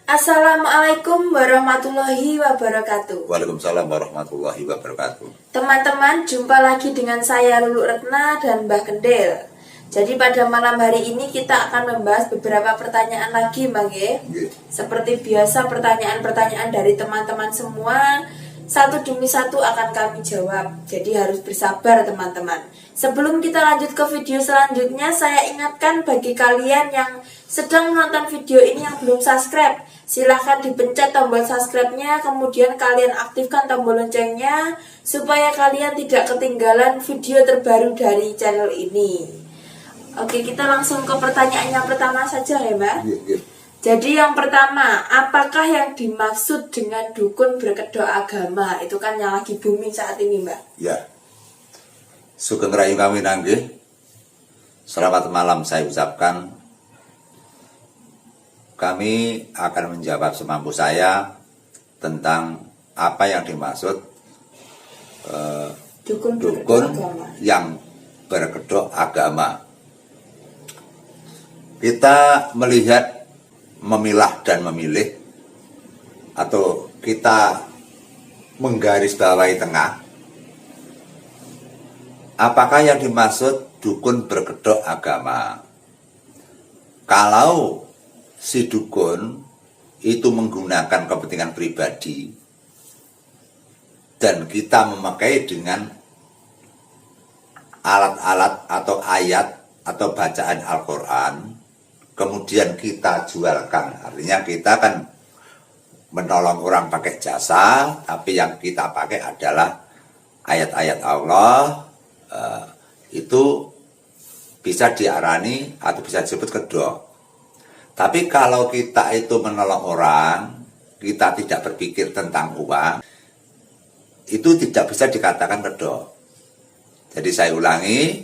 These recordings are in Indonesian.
Assalamualaikum warahmatullahi wabarakatuh. Waalaikumsalam warahmatullahi wabarakatuh. Teman-teman, jumpa lagi dengan saya Lulu Retna dan Mbah Kendil. Jadi pada malam hari ini kita akan membahas beberapa pertanyaan lagi, Mbak Ge. Seperti biasa pertanyaan-pertanyaan dari teman-teman semua satu demi satu akan kami jawab. Jadi harus bersabar teman-teman. Sebelum kita lanjut ke video selanjutnya, saya ingatkan bagi kalian yang sedang menonton video ini yang belum subscribe, silahkan dipencet tombol subscribe-nya, kemudian kalian aktifkan tombol loncengnya supaya kalian tidak ketinggalan video terbaru dari channel ini. Oke, kita langsung ke pertanyaan yang pertama saja ya, Mbak. Jadi yang pertama, apakah yang dimaksud dengan dukun berkedok agama? Itu kan yang lagi booming saat ini, Mbak. Ya. Sugeng Rayu kami nanggih. Selamat malam saya ucapkan. Kami akan menjawab semampu saya tentang apa yang dimaksud Dukun yang berkedok agama. Kita melihat, memilah dan memilih, atau kita menggarisbawahi tengah, apakah yang dimaksud dukun berkedok agama. Kalau si dukun itu menggunakan kepentingan pribadi dan kita memakai dengan alat-alat atau ayat atau bacaan Al-Quran, kemudian kita jualkan, artinya kita kan menolong orang pakai jasa, tapi yang kita pakai adalah ayat-ayat Allah, itu bisa diarani atau bisa disebut kedok. Tapi kalau kita itu menolong orang, kita tidak berpikir tentang uang, itu tidak bisa dikatakan kedok. Jadi saya ulangi,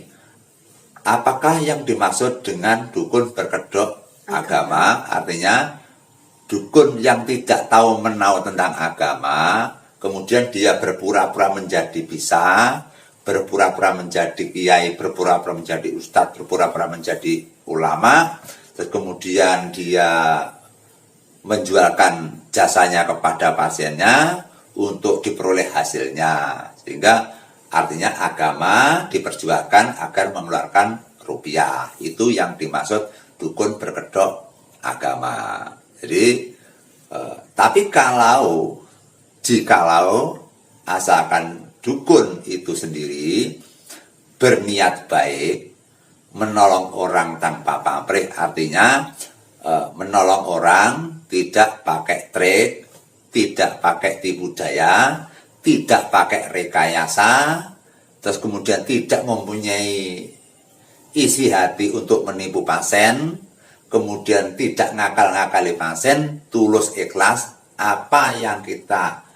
apakah yang dimaksud dengan dukun berkedok agama? Artinya dukun yang tidak tahu menau tentang agama, kemudian dia berpura-pura menjadi bisa, berpura-pura menjadi kiai, berpura-pura menjadi ustadz, berpura-pura menjadi ulama, terus kemudian dia menjualkan jasanya kepada pasiennya untuk diperoleh hasilnya, sehingga artinya agama diperjualkan agar mengeluarkan rupiah. Itu yang dimaksud dukun berkedok agama. Jadi, tapi jikalau asalkan dukun itu sendiri berniat baik, menolong orang tanpa pamrih, artinya menolong orang tidak pakai trik, tidak pakai tipu daya, tidak pakai rekayasa, terus kemudian tidak mempunyai isi hati untuk menipu pasien, kemudian tidak ngakal-ngakali pasien, tulus ikhlas, apa yang kita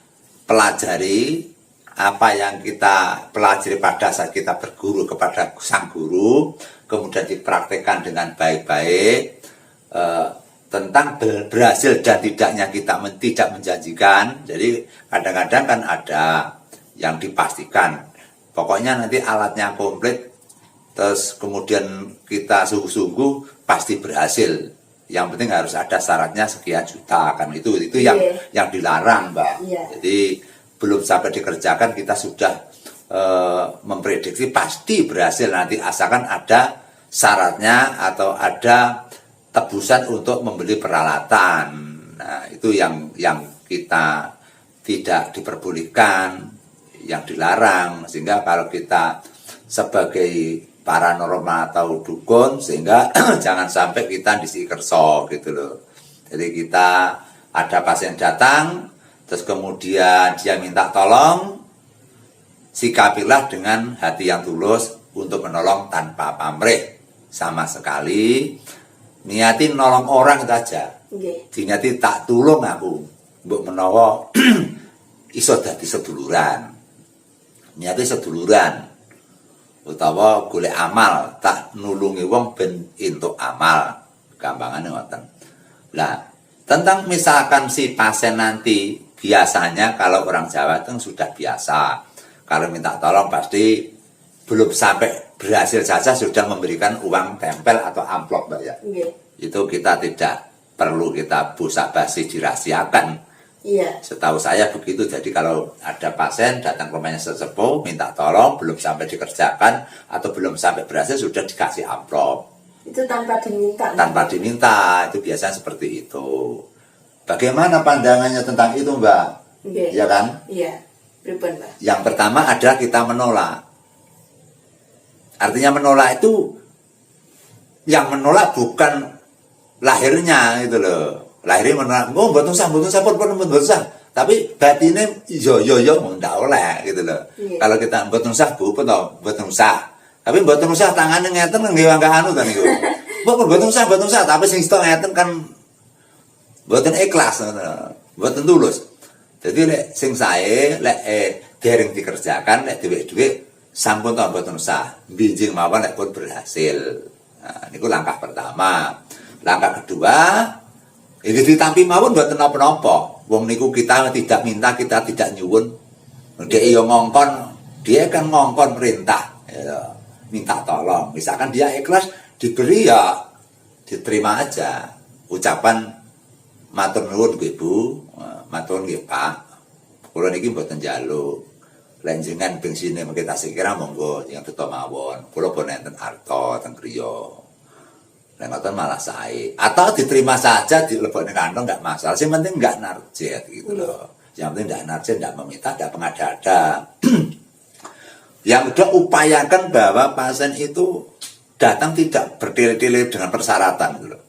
pelajari, apa yang kita pelajari pada saat kita berguru kepada sang guru, kemudian dipraktekkan dengan baik-baik, tentang berhasil dan tidaknya kita tidak menjanjikan. Jadi kadang-kadang kan ada yang dipastikan, pokoknya nanti alatnya komplit, terus kemudian kita sungguh-sungguh pasti berhasil. Yang penting harus ada syaratnya sekian juta, kan itu yang dilarang, Mbak. Jadi belum sampai dikerjakan kita sudah memprediksi pasti berhasil nanti, asalkan ada syaratnya atau ada tebusan untuk membeli peralatan. Nah, itu yang kita tidak diperbolehkan, yang dilarang. Sehingga kalau kita sebagai paranormal atau dukun, sehingga jangan sampai kita disikerso gitu loh. Jadi kita ada pasien datang, terus kemudian dia minta tolong, sikapilah dengan hati yang tulus untuk menolong tanpa pamrih sama sekali. Niati nolong orang itu aja. Diniati tak tulung aku, mbok menawa iso dadi seduluran. Niati seduluran. Utawa golek amal, tak nulungi wong ben entuk amal. Gampangane ngoten. Lah, tentang misalkan si pasien nanti, biasanya kalau orang Jawa itu sudah biasa. Kalau minta tolong pasti belum sampai berhasil saja sudah memberikan uang tempel atau amplop, Mbak ya. Itu kita tidak perlu kita basa-basi dirahasiakan. Iya. Setahu saya begitu. Jadi kalau ada pasien datang ke rumahnya sesepuh minta tolong, belum sampai dikerjakan atau belum sampai berhasil sudah dikasih amplop. Itu tanpa diminta. Tanpa diminta, itu biasanya seperti itu. Bagaimana pandangannya tentang itu, Mbak? Iya. Iya kan? Iya. Pripun, Mbak? Yang pertama adalah kita menolak. Artinya menolak itu, yang menolak bukan lahirnya gitu loh. Lahirnya menolak, oh mboten usah, pun mboten usah. Tapi batinnya yo ndak oleh gitu loh. Iya. Kalau kita mboten usah Bu, mboten usah. Tapi mboten usah tangane ngeten nggih wangka anu ta niku. Mboten usah, tapi sing isto ngeten kan mboten ikhlas, mboten tulus. Jadi lek sing sae lek dereng dikerjakan lek dhuwit-dhuwit sampun to mboten usah. Binjing mawon lek pun berhasil. Nah, niku langkah pertama. Langkah kedua, ini ditampi mawon mboten napa-napa. Wong niku kita tidak minta, kita tidak nyuwun. Dia yo ngongkon, dia kan ngongkon perintah. Ya, minta tolong. Misalkan dia ikhlas diberi ya diterima aja. Ucapan matur nuwun nggih Bu, matur nggih Pak. Kula niki mboten njaluk. Lan jenengan bengsine mengke tasih kira monggo yang tetep mawon. Kula pun enten arta teng griya. Ngoten malah sae. Atau diterima saja dilebokne kantong enggak masalah. Yang penting enggak narjet gitu loh. Yang penting enggak narjet, enggak meminta, enggak mengada-ada. Yang kedua, upayakan bahwa pasien itu datang tidak bertele-tele dengan persyaratan gitu loh.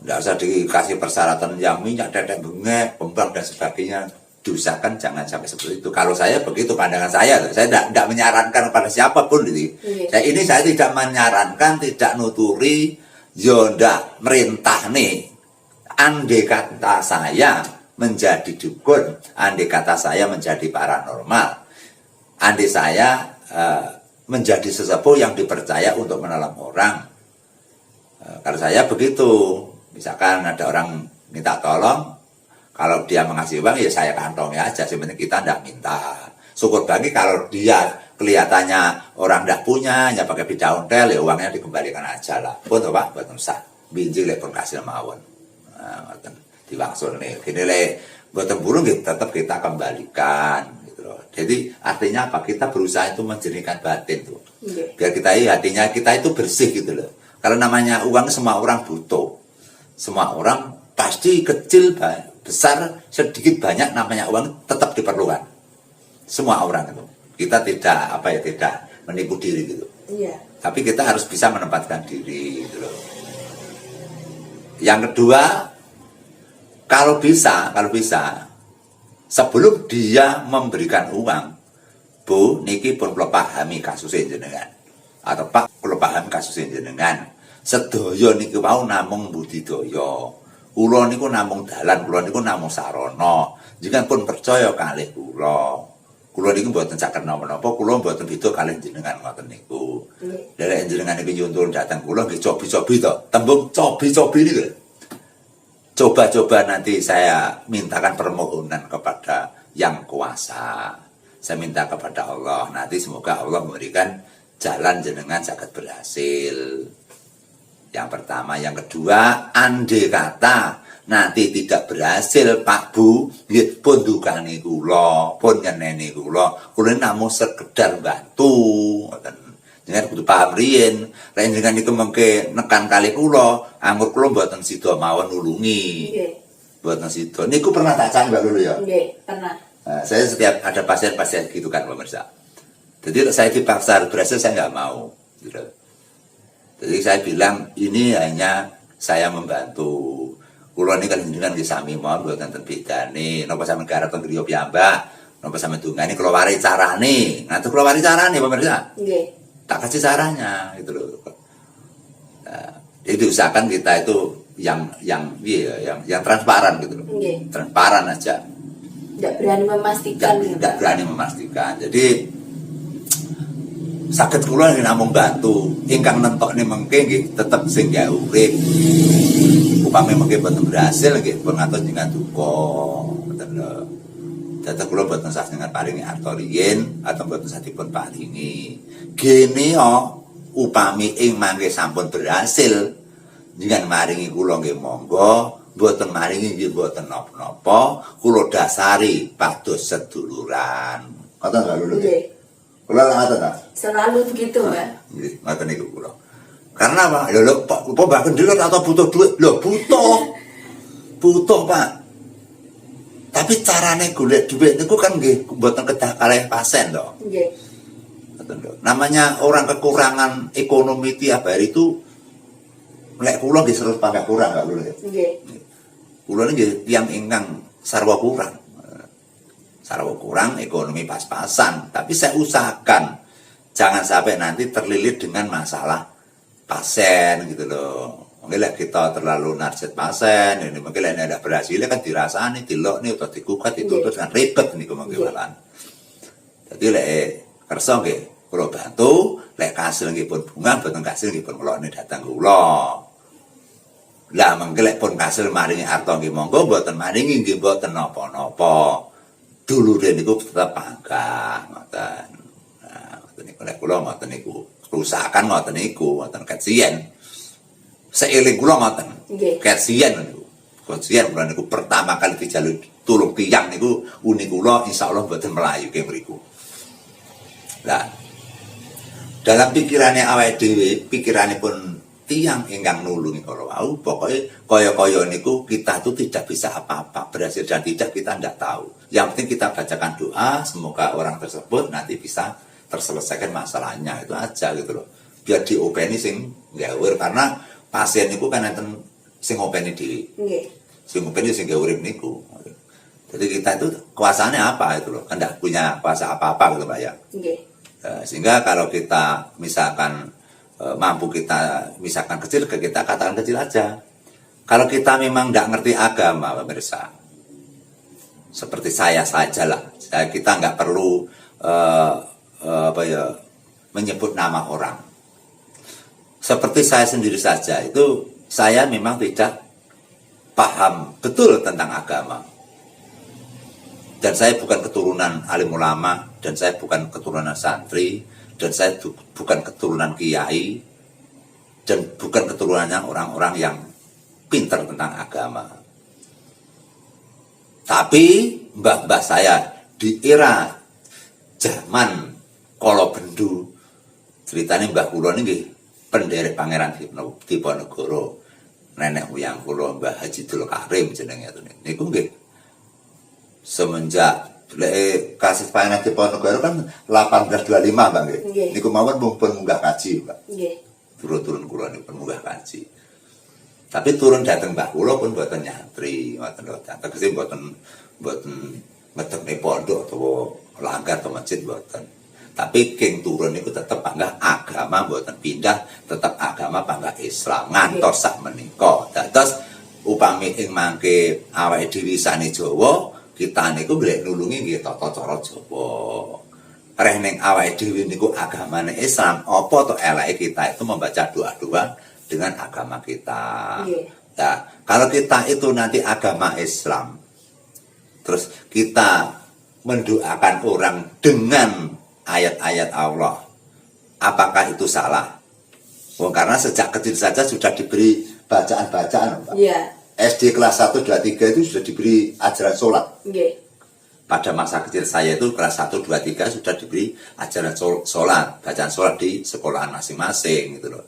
Enggak usah dikasih persyaratan yang minyak, tetek bengek, pembang dan sebagainya. Diusahakan jangan sampai seperti itu. Kalau saya begitu pandangan saya tidak menyarankan pada siapapun gitu. Saya tidak menyarankan, tidak nuturi, ndak merintah nih. Andai kata saya menjadi dukun, andai kata saya menjadi paranormal, andai saya menjadi sesepuh yang dipercaya untuk menolong orang. Kalau saya begitu, misalkan ada orang minta tolong, kalau dia mengasih uang, ya saya kantongi aja. Sebenarnya kita tidak minta. Syukur bagi kalau dia kelihatannya orang tidak punya, hanya pakai bidang ontel, ya uangnya dikembalikan aja lah. Pun Pak, buat usah. Binjing pun kasih mawon. Nah, diwaksul nih. Gini buat burung tetap kita kembalikan. Gitu loh. Jadi artinya apa? Kita berusaha itu menjernihkan batin tuh. Biar kita hatinya kita itu bersih gitu loh. Kalau namanya uang semua orang butuh. Semua orang pasti kecil besar, sedikit banyak namanya uang tetap diperlukan. Semua orang itu. Kita tidak tidak menipu diri gitu. Iya. Tapi kita harus bisa menempatkan diri gitu loh. Yang kedua, kalau bisa sebelum dia memberikan uang, Bu, niki pun kula pahami kasus jenengan. Atau Pak, kula pahami kasus jenengan. Sedaya niki wau namung budidaya. Kula niku namung dalan, kula niku namung sarana. Jenengan pun percaya kalih kula. Kula niku mboten saged napa-napa, kula mboten beda kalih jenengan ngoten niku. Lha jenengan niku nyuntun datang kula nggih cobi-cobi to. Tembung cobi-cobi niku. Coba-coba nanti saya mintakan permohonan kepada Yang Kuasa. Saya minta kepada Allah, nanti semoga Allah memberikan jalan jenengan saged berhasil. Yang pertama, yang kedua, andai kata nanti tidak berhasil Pak Bu, nggih pun dukane kula, pun nyeneni kula namung sekedar bantu. Jenengan kudu paham riyen, lek jenengan niku mengke nekan kali kula, anggur kula mboten sida mawon nulungi. Nggih. Mboten sida. Niku pernah tak cak Mbak Lulu ya? Nggih, pernah. Nah, saya setiap ada pasien-pasien gitu kan pemirsa. Jadi saya dipaksa berhasil saya nggak mau. Gitu. Jadi saya bilang ini hanya saya membantu. Kulo ini kan jenengan nggih sami mawon mboten ten bedane. Napa sampeyan garap teng griya piyambak, napa sampeyan dungane kula wari carane. Ngantuk kula wari carane pemirsa. Nggih. Tak kasih caranya gitu loh. Nah, itu usahakan kita itu yang transparan gitu loh. Nggih. Transparan aja. Tidak berani memastikan. Tidak berani memastikan. Jadi saged kula namung bantu, ingkang nentokne mengke nggih tetep sing gawe urip. Upami mengke boten berhasil nggih pun ngatos jenengan duka. Ngoten lho. Dadi kula boten sah dengan paringi arta riyin atau boten sah dipun paringi. Gene yo upami ing mangke sampun berhasil, Jangan maringi kula nggih monggo, mboten maringi nggih mboten napa-napa, kula dasari pados seduluran. Ngoten lho lho. Nggih. Kula ngoten ta. Selalu begitu, Mbak. Nggih, ngoten niku kula. Karena Pak, lho Pak Mbak Kendil atau butuh duit? Lho butuh. Butuh, Pak. Tapi carane golek duit niku kan nggih mboten kedah kalih pasien to. Nggih. Ngoten lho. Namanya orang kekurangan ekonomi tiap hari itu lek kula nggih serut pangkat kurang gak lho. Nggih. Kula nggih tiyang ingkang sarwa kurang. Sarwa kurang ekonomi pas-pasan, tapi saya usahakan jangan sampai nanti terlilit dengan masalah pasien gitu loh. Mungkin lah kita terlalu narset pasien, ini mungkin lah ini ada berhasil kan dirasani, dilok nih atau dikukat itu terus kan ribet nih kemungkinan malahan. Jadi lek kerso nggih kula bantu, lek kasil nggih pun bunga, boten kasil nggih pun kula datang kula. Lah mengke lek pun kasil maringi arta nggih monggo, boten maringi nggih boten napa-napa. Dulure niku tetep panggah ngoten. Nah, ngoten niku lek kula ngoten niku. Kerusakan ngoten niku, ngoten kecien. Seiling kula ngoten. Nggih. Kecien niku. Kecien kula niku pertama kali dijaluk tulung tiyang niku uni kula insyaallah mboten melayu ke mriku. Lah dalam pikirannya awake dhewe, pikiranipun tiyang ingkang nulungi kala wau, pokoke kaya-kaya niku kita tuh tidak bisa apa-apa, berhasil dan tidak kita ndak tahu. Yang penting kita bacakan doa, semoga orang tersebut nanti bisa terselesaikan masalahnya, itu aja gitu loh. Biar diopeni sing ngawur, karena pasien niku kan enten sing openi dhewe. Nggih. Sing openi sing gawe urip niku. Jadi kita itu kuasanya apa itu loh, kan ndak punya kuasa apa-apa gitu Pak ya. Nggih. Sehingga kalau kita misalkan mampu kita misalkan kecil, kita katakan kecil aja. Kalau kita memang nggak ngerti agama, pemirsa, seperti saya saja lah, kita nggak perlu menyebut nama orang. Seperti saya sendiri saja, itu saya memang tidak paham betul tentang agama. Dan saya bukan keturunan alim ulama, dan saya bukan keturunan santri, dan saya bukan keturunan kiai, dan bukan keturunannya orang-orang yang pintar tentang agama. Tapi mbah-mbah saya di era zaman kala bendu, ceritanya mbah kula niki penderek Pangeran Diponegoro, nenek moyang kula Mbah Haji Dul Karim jenenge niku nggih. Semenjak kasih Pangeran Diponegoro kan 1825 Mbak nggih. Niku mawon pun munggah kaji, Mbak. Nggih. Turun kula niku pun munggah kaji. Tapi turun dateng Mbah kula pun mboten nyantri, ngoten lho. Tegese mboten ngedekne pondok utawa langgar atau masjid mboten. Tapi king turun niku tetep panggah agama mboten pindah, tetep agama panggah Islam ngantos sak menika. Dados upami ing mangke awake dhewe sane Jawa, kita niku golek nulungi nggih tata cara Jawa. Reh ning awake dhewe niku agamane Islam, apa to eleke kita itu membaca doa-doa dengan agama kita. Nah, kalau kita itu nanti agama Islam, terus kita mendoakan orang dengan ayat-ayat Allah, apakah itu salah? Karena sejak kecil saja sudah diberi bacaan-bacaan, Pak. Iya. SD kelas 1, 2, 3 itu sudah diberi ajaran sholat. Nggih. Pada masa kecil saya itu kelas 1, 2, 3 sudah diberi ajaran sholat, bacaan sholat di sekolahan masing-masing gitu loh.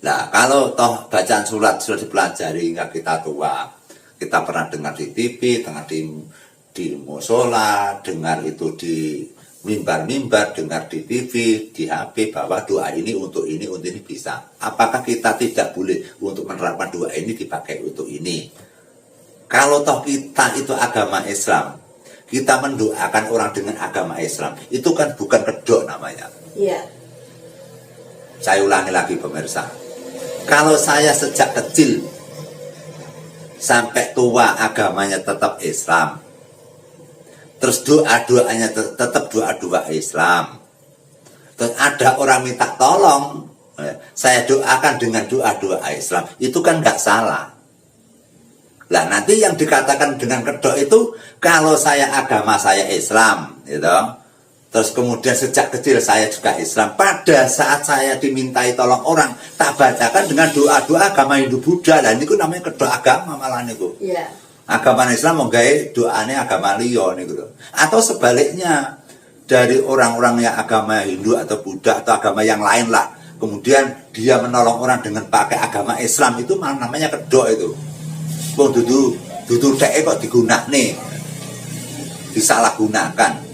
Nah, kalau toh bacaan sholat sudah dipelajari hingga kita tua, kita pernah dengar di TV, dengar di musola, dengar itu di mimbar-mimbar, dengar di TV, di HP bahwa doa ini untuk ini bisa. Apakah kita tidak boleh untuk menerapkan doa ini dipakai untuk ini? Kalau toh kita itu agama Islam, kita mendoakan orang dengan agama Islam, itu kan bukan kedok namanya. Iya. Saya ulangi lagi pemirsa. Kalau saya sejak kecil sampai tua agamanya tetap Islam, terus doa-doanya tetap doa-doa Islam, terus ada orang minta tolong, saya doakan dengan doa-doa Islam, itu kan nggak salah. Lah nanti yang dikatakan dengan kedok itu, kalau saya agama saya Islam, gitu, Terus kemudian sejak kecil saya juga Islam. Pada saat saya dimintai tolong orang, tak bacakan dengan doa-doa agama Hindu Buddha. Dan itu namanya kedua agama malah niku. Iya. Agama Islam mau gawe doane agama liya niku lho. Atau sebaliknya dari orang-orang yang agama Hindu atau Buddha atau agama yang lain lah. Kemudian dia menolong orang dengan pakai agama Islam, itu malah namanya kedok itu. Wong dudu dhek kok digunakne. Disalahgunakan.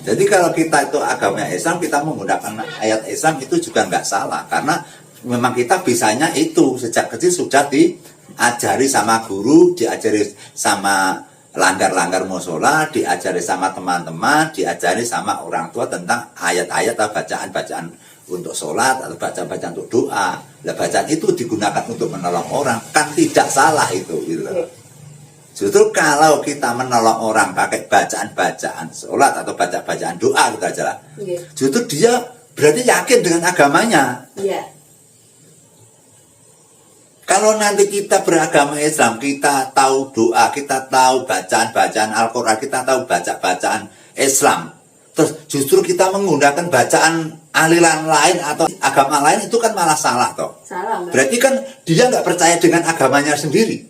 Jadi kalau kita itu agama Islam, kita menggunakan ayat Islam itu juga nggak salah. Karena memang kita bisanya itu sejak kecil sudah diajari sama guru, diajari sama langgar-langgar musola, diajari sama teman-teman, diajari sama orang tua tentang ayat-ayat atau bacaan-bacaan untuk sholat atau bacaan-bacaan untuk doa. Nah, bacaan itu digunakan untuk menolong orang, kan tidak salah itu. Gitu. Justru kalau kita menolong orang pakai bacaan-bacaan sholat atau bacaan doa gitu aja lah. Justru dia berarti yakin dengan agamanya. Kalau nanti kita beragama Islam, kita tahu doa, kita tahu bacaan-bacaan Al-Quran, kita tahu bacaan Islam. Terus justru kita menggunakan bacaan aliran lain atau agama lain, itu kan malah salah toh. Salah, Mbak. Berarti kan dia nggak percaya dengan agamanya sendiri.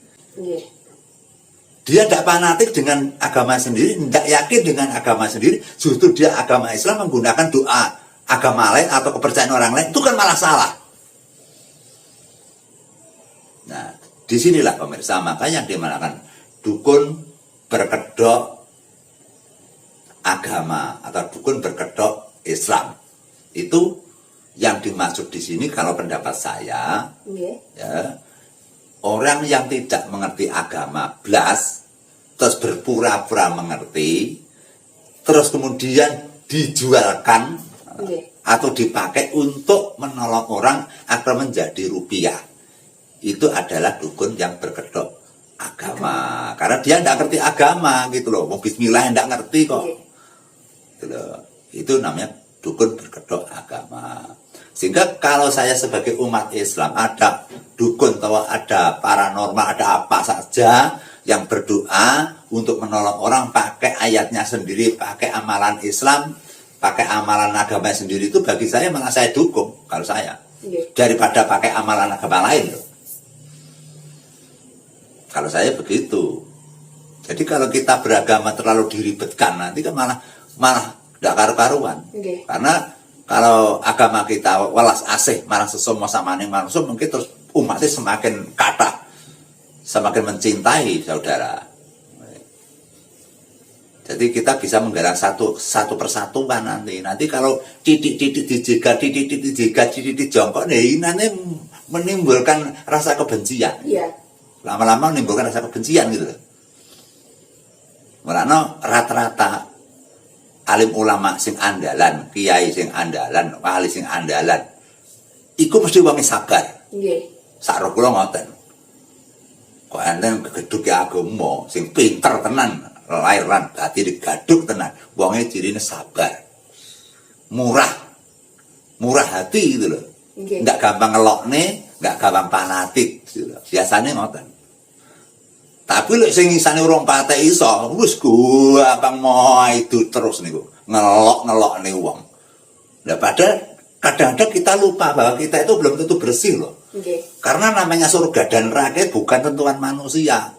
Dia tidak fanatik dengan agama sendiri, tidak yakin dengan agama sendiri. Justru dia agama Islam menggunakan doa agama lain atau kepercayaan orang lain, itu kan malah salah. Nah, disinilah pemirsa, makanya yang dimanakan dukun berkedok agama atau dukun berkedok Islam. Itu yang dimaksud di sini kalau pendapat saya, ya, orang yang tidak mengerti agama blas, terus berpura-pura mengerti, terus kemudian dijualkan atau dipakai untuk menolong orang agar menjadi rupiah. Itu adalah dukun yang berkedok agama. Karena dia tidak ngerti agama gitu loh. Mau bismillah tidak ngerti kok. Gitu loh. Itu namanya dukun berkedok agama. Sehingga kalau saya sebagai umat Islam ada dukun atau ada paranormal, ada apa saja yang berdoa untuk menolong orang pakai ayatnya sendiri, pakai amalan Islam, pakai amalan agama sendiri, itu bagi saya malah saya dukung kalau saya. Daripada pakai amalan agama lain loh. Kalau saya begitu. Jadi kalau kita beragama terlalu diribetkan, nanti kan malah tidak karu-karuan. Karena kalau agama kita welas asih marang sesama samane manusia, mungkin terus umatnya semakin kata, semakin mencintai saudara. Jadi kita bisa menggalang satu persatuan nanti. Nanti kalau titik-titik dijegat, titik-titik dijongkok, nanti menimbulkan rasa kebencian. Lama-lama menimbulkan rasa kebencian gitu. Mulane rata-rata alim ulama sing andalan, kiai sing andalan, wali sing andalan, iku mesti wong sabar. Sak ro kula ngoten. Kok enten kegeduke agama sing pinter tenan, lair lan batin digaduk tenan. Wonge cirine sabar. Murah hati gitu loh. Enggak gampang ngelokne, enggak gampang fanatik gitu loh. Biasane ngoten. Tapi lek sing isane urung patek iso, wis gampang mau itu terus niku. Ngelok-ngelokne wong. Lah padahal kadang-kadang kita lupa bahwa kita itu belum tentu bersih loh. Karena namanya surga dan neraka bukan tentuan manusia.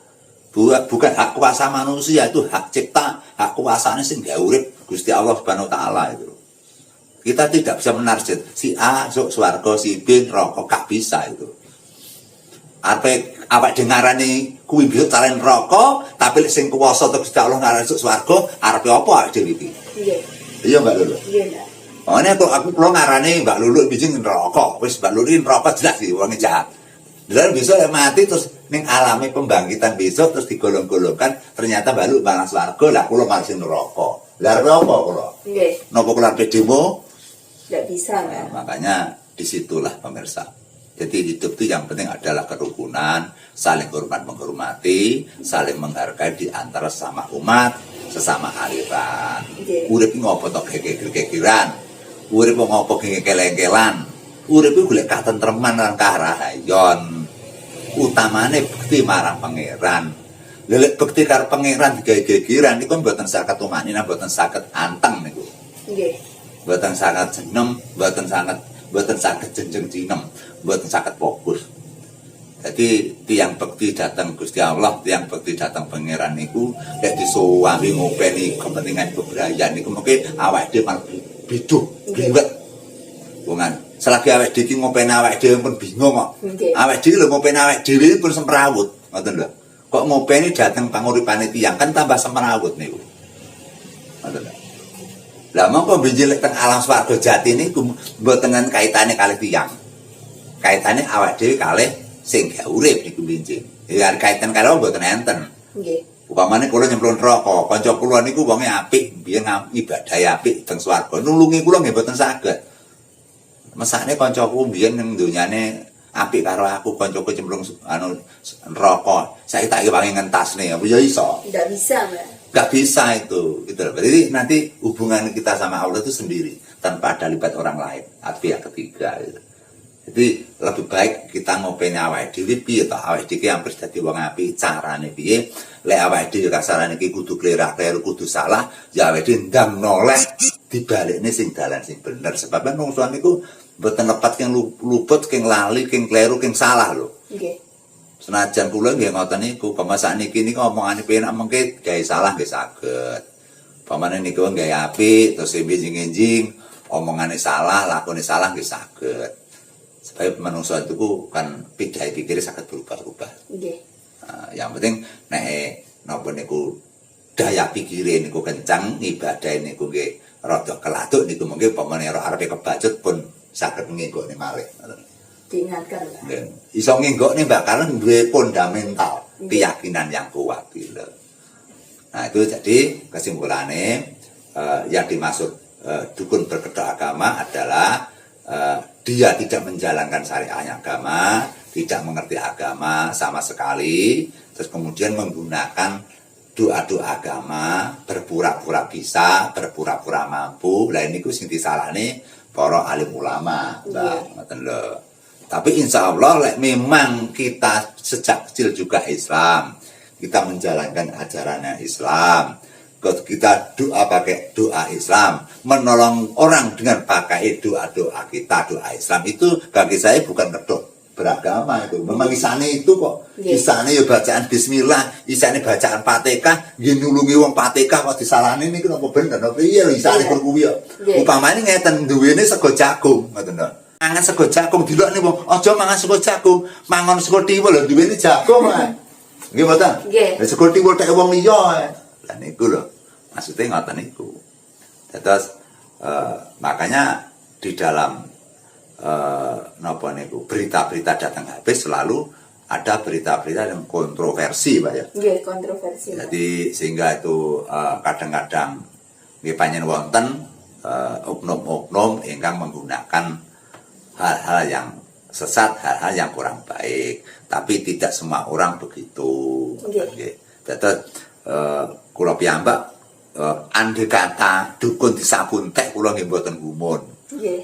Bukan hak kuasa manusia, itu hak cipta, hak kuasanya sing gawe urip Gusti Allah Subhanahu wa taala itu. Kita tidak bisa menarget si A masuk swarga, si B neraka, gak bisa itu. Apa dengarane kuwi bisa calen neraka, tapi lek sing kuwasa terus Gusti Allah ngarep masuk swarga, arepe apa awake dhewe iki? Iya Mbak Lulu. Makanya aku pulang ngarane Mbak Lulu bijing neraka. Wis Mbak Lulu neraka jelas sih wong jahat. Dan besok mati terus ning alami pembangkitan besok terus digolong-golongkan ternyata Mbak Lulu malah swarga, lah kula malah sing neraka. Lah apa kula? Nggih. Napa kula demo? Enggak bisa kan. Makanya disitulah pemirsa. Jadi hidup itu yang penting adalah kerukunan, saling hormat menghormati, saling menghargai di antara sesama umat, sesama aliran. Urip ngopo tok geger-gegeran. Urip ngopo geleng-gelan. Urip iku golek katentreman lan karahayon. Utamane bekti marang pangeran. Lelek bekti karo pangeran digawe-gegeran niku mboten saged tumanina, mboten saged anteng niku. Nggih. Mboten saged jenem, mboten saged jenjeng cinem, mboten saged fokus. Jadi tiang bekti datang Gusti Allah, tiang bekti datang pangeran niku lek disuwangi ngopeni kepentingan keberayaan niku mungkin awake dhewe malah biduh, bliwet. Wongan selagi awake dhewe ngopeni awake dhewe pun bingung kok. Awake dhewe lho ngopeni awake dhewe pun semrawut, ngoten lho. Kok ngopeni datang panguripane tiyang kan tambah semrawut niku. Ngoten lho. Lah mongko binjil teng alam swarga jati niku mboten kaitane kalih tiyang. Kaitane awake dhewe kalih sing gak urip niku binjing. Ya kaitan karo mboten enten. Nggih. Upamane kula nyemplung neraka, kanca kula niku wonge apik, biyen ngibadahi apik teng swarga. Nulungi kula nggih mboten saged. Mesakne kancaku biyen ning donyane apik karo aku, kancaku cemplung neraka. Saiki tak wangi ngentasne, apa ya iso? Tidak bisa, Mbak. Gak bisa itu, gitu loh. Jadi nanti hubungan kita sama Allah itu sendiri, tanpa ada libat orang lain, atau pihak ketiga. Gitu. Jadi lebih baik kita ngopeni awake dhewe piye to, awake dhewe hampir dadi wong apik, carane piye? Lek awake dhewe kasarane iki kudu kleru kudu salah, ya awake dhewe ndang noleh dibalikne sing dalan sing bener. Sebab kan wong suami niku mboten lepat keng luput, keng lali, keng kleru, keng salah lho. Nggih. Senajan kula nggih ngoten niku, pemasak niki niku omongane penak mengke gawe salah nggih saged. Pamane niku gawe apik terus enjing-enjing, omongane salah, lakone salah nggih saged. Sebab manusia itu kan pikir saged berubah-ubah. Nggih. Yang penting nek napa niku daya pikire niku kencang, ibadah niku nggih rada keladuk niku mengke pamane arepe kebacut pun saged ngenggokne malih. Diingatkan, Mbak. Iso ngenggokne Mbak karena duwe fundamental keyakinan yang kuat gitu. Nah itu jadi kesimpulannya yang dimaksud dukun berkedok agama adalah dia tidak menjalankan syariahnya agama, tidak mengerti agama sama sekali, terus kemudian menggunakan doa-doa agama, berpura-pura bisa, berpura-pura mampu. Lah ini ku sing disalahne para alim ulama, Mbak. Ngoten lho. Tapi insya Allah memang kita sejak kecil juga Islam, kita menjalankan ajarannya Islam, kita doa pakai doa Islam, menolong orang dengan pakai doa-doa kita, doa Islam itu bagi saya bukan kedok beragama itu. Memang isane itu kok, isane ya bacaan Bismillah, isane bacaan Fatihah, nulungi wong Fatihah kok disalahne niku napa bener napa iya lho isane kuwi ya. Upamane ngeten duwene sego jagung ngoten lho. Mangan sego jagung dilokne wong, aja mangan sego jagung, mangan sego tiwul lho duwene jagung ae. Nggih mboten? Nggih. Sego tiwul tek wong liya. Lah niku lho. Maksudnya ngoten niku. Terus makanya di dalam napa niku berita-berita datang habis selalu ada berita-berita yang kontroversi, Pak ya. Nggih, kontroversi. Jadi sehingga itu kadang-kadang nggih panjen wonten oknum-oknum ingkang menggunakan hal-hal yang sesat, hal-hal yang kurang baik. Tapi tidak semua orang begitu. Okay. Terus kula piyambak andai kata dukun disabun teh kula nggih mboten gumun. Nggih.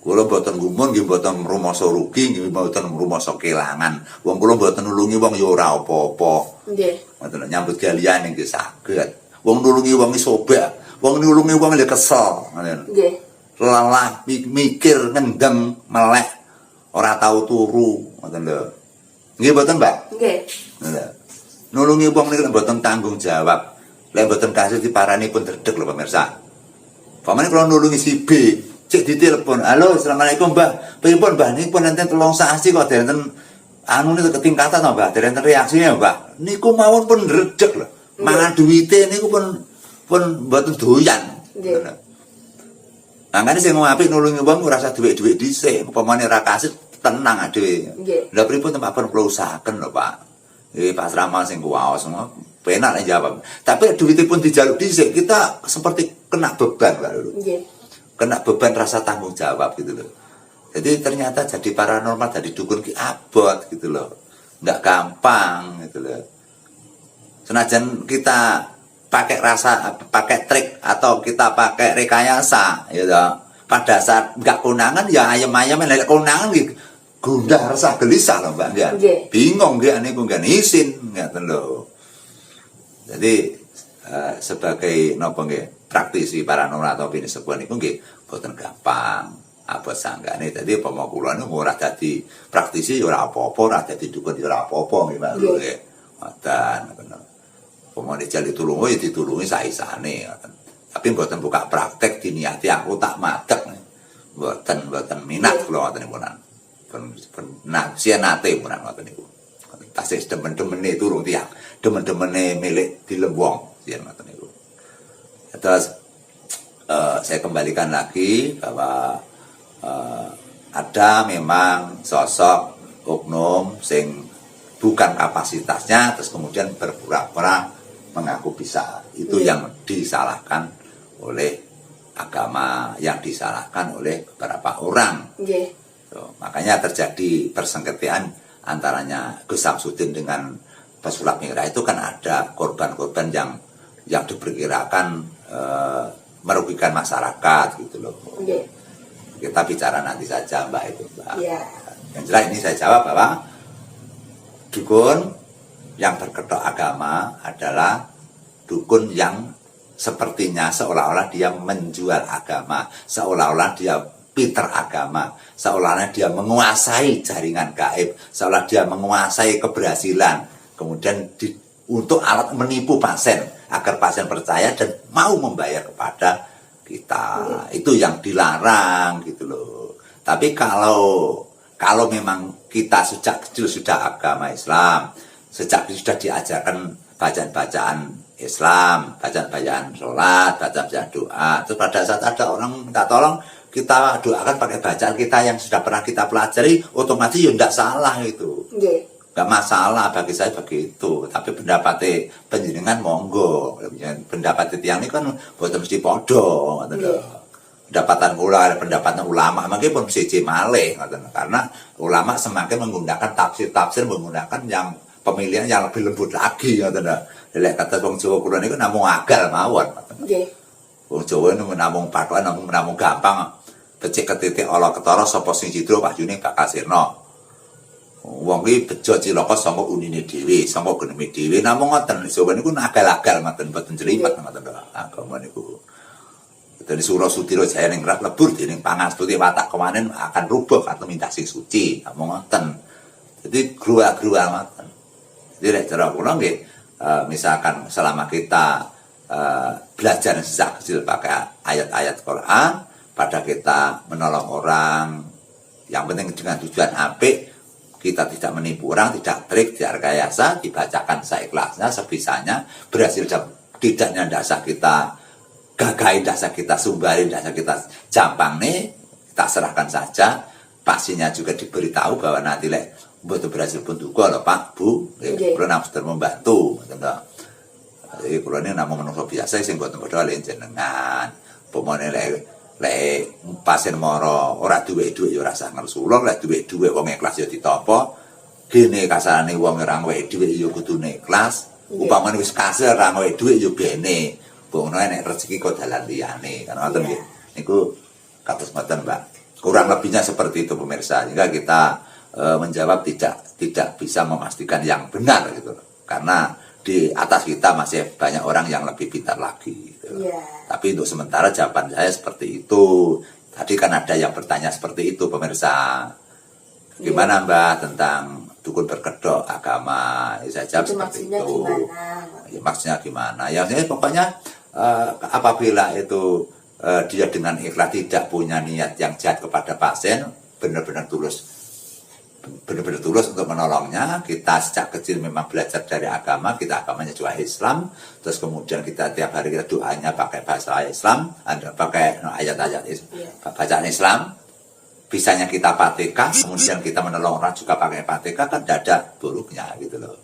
Kula mboten gumun nggih mboten rumangsa rugi, nggih mboten rumangsa kelangan. Wong kula mboten nulungi wong ya ora apa-apa. Nggih. Mboten nyambut galian nggih saged. Wong nulungi wong sobek, wong nulungi wong lek kesel. Nggih. Lelah mikir ngendeng melek ora tahu turu ngoten lho. Nggih mboten, Mbak? Nggih. Nulungi wong niku mboten tanggung jawab. Lek mboten kasus diparani pun dredeg lho pemirsa. Pamane kula nulungi si B, cek ditelepon, "Halo, Assalamualaikum, Mbah. Pripun, Mbah? Niki pun enten 3 sasi kok derenten anu niku ketingkatan to, Mbah. Derenten reaksine, Mbah. Niku mawon pun dredeg lho. Mangan duwite niku pun mboten doyan." Nggih. Mangane sing apik nulungi wong ora usah dhuwit-dhuwit dhisik, upamane ra kasit tenang dhewe. Lha pripun tempaken kula usahaken lho, Pak. Pak Sramal sing kuwaos semua penak nek jawab. Tapi duwitipun dijaluk dhisik, kita seperti kena beban, Pak lho. Kena beban rasa tanggung jawab gitu loh. Jadi ternyata jadi paranormal, jadi dukun ki abot gitu loh. Enggak gampang gitu loh. Senajan kita pakai pakai trik atau kita pakai rekayasa gitu. Pada saat enggak konangan ya ayam-ayam lek konangan gitu gundah resah gelisah loh Mbak. Bingung nggih niku nggih isin ngoten lho. Jadi sebagai napa nggih praktisi paranormal atau ini sebuah niku nggih boten gampang. Abot sanggane dadi upama kula niku ora dadi praktisi ya ora apa-apa, ora dadi dukun ya ora apa-apa nggih Pak nggih. Ngoten ngono. Upama dijali tulung ya ditulungi saisane ngoten. Tapi mboten buka praktek diniati aku tak madeg. Mboten minat kula ngoten niku. Pun nate menan ngoten niku. Tasih demen-demene turung tiyang, demen-demene milik dilem wong yen ngoten niku. Terus saya kembalikan lagi bahwa ada memang sosok oknum sing bukan kapasitasnya terus kemudian berpura-pura mengaku bisa. Itu yang disalahkan oleh agama, yang disalahkan oleh beberapa orang. Makanya terjadi persengketaan antaranya Gus Samsudin dengan pesulap Mira itu kan ada korban-korban yang diperkirakan merugikan masyarakat gitu loh. Kita bicara nanti saja Mbak itu Mbak. Yang jelas ini saya jawab bahwa dukun yang berkedok agama adalah dukun yang sepertinya seolah-olah dia menjual agama, seolah-olah dia pinter agama, seolah-olah dia menguasai jaringan gaib, seolah dia menguasai keberhasilan, kemudian untuk alat menipu pasien agar pasien percaya dan mau membayar kepada kita. Itu yang dilarang gitu loh. Tapi kalau memang kita sejak kecil sudah agama Islam, sejak kecil sudah diajarkan bacaan-bacaan Islam, bacaan-bacaan sholat, bacaan-bacaan doa, terus pada saat ada orang minta tolong, kita doakan pakai bacaan kita yang sudah pernah kita pelajari, otomatis ya tidak salah itu. Gak masalah bagi saya begitu. Tapi pendapat penjenengan monggo. Pendapat tiang ini kan buat mesti podo. Pendapatan kula, pendapatan ulama mungkin pun mesti malih. Karena ulama semakin menggunakan tafsir-tafsir, menggunakan yang pemilihan yang lebih lembut lagi. Lek kata wong Jawa kula niku namung agal mawon. Wong Jawa niku namung patokan, namung gampang. Becik ketitik ala ketara sapa sing cidro pahyune bakal sirna. Wong iki bejo cilaka saka unine dhewe, saka geneme dhewe. Namung ngoten Jawa niku agal-agal ngoten boten jelimet ngoten agama niku. Dadi Sura Sudira Jaya ning rak lebur dening pangastuti watak kemanen akan rubuh atau minta sing suci. Namung ngoten. Jadi grua-grua ngoten. Jadi nek cara kula nggih misalkan selama kita belajar sejak kecil pakai ayat-ayat Quran, pada kita menolong orang yang penting dengan tujuan apik, kita tidak menipu orang, tidak trik, tidak rekayasa, dibacakan seikhlasnya, sebisanya, berhasil tidaknya dasar kita gagahin, dasar kita sumbarin, dasar kita jampang nih, kita serahkan saja, pastinya juga diberitahu bahwa nanti betul berhasil pun juga loh Pak, Bu, kalau nampak sudah membantu, jadi kalau ini namun manusia biasa, sing buat berdoa lain jenengan, pemone pasien moro ora duwe-duwe ya ora sah ngersulung, lek duwe-duwe wong ikhlas ya ditopo. Gene kasarane wong ora duwe duwe ya kudune ikhlas. Upamane wis kasar ora duwe duwe ya bene. Bongno nek rezeki kok dalan liyane. Kan ngoten nggih. Niku kados ngoten, Mbak. Kurang lebihnya seperti itu pemirsa. Sehingga kita menjawab tidak bisa memastikan yang benar gitu. Karena di atas kita masih banyak orang yang lebih pintar lagi gitu. Tapi untuk sementara jawaban saya seperti itu. Tadi kan ada yang bertanya seperti itu pemirsa. Gimana Mbak tentang dukun berkedok agama? Saya jawab seperti itu. Ya, maksudnya gimana? Ya pokoknya apabila itu dia dengan ikhlas tidak punya niat yang jahat kepada pasien, benar-benar tulus untuk menolongnya. Kita sejak kecil memang belajar dari agama, kita agamanya juga Islam, terus kemudian kita tiap hari kita doanya pakai bahasa Islam, ada pakai ayat-ayat bacaan Islam, bisanya kita pateka, kemudian kita menolong orang juga pakai pateka, kan tidak ada buruknya gitu loh.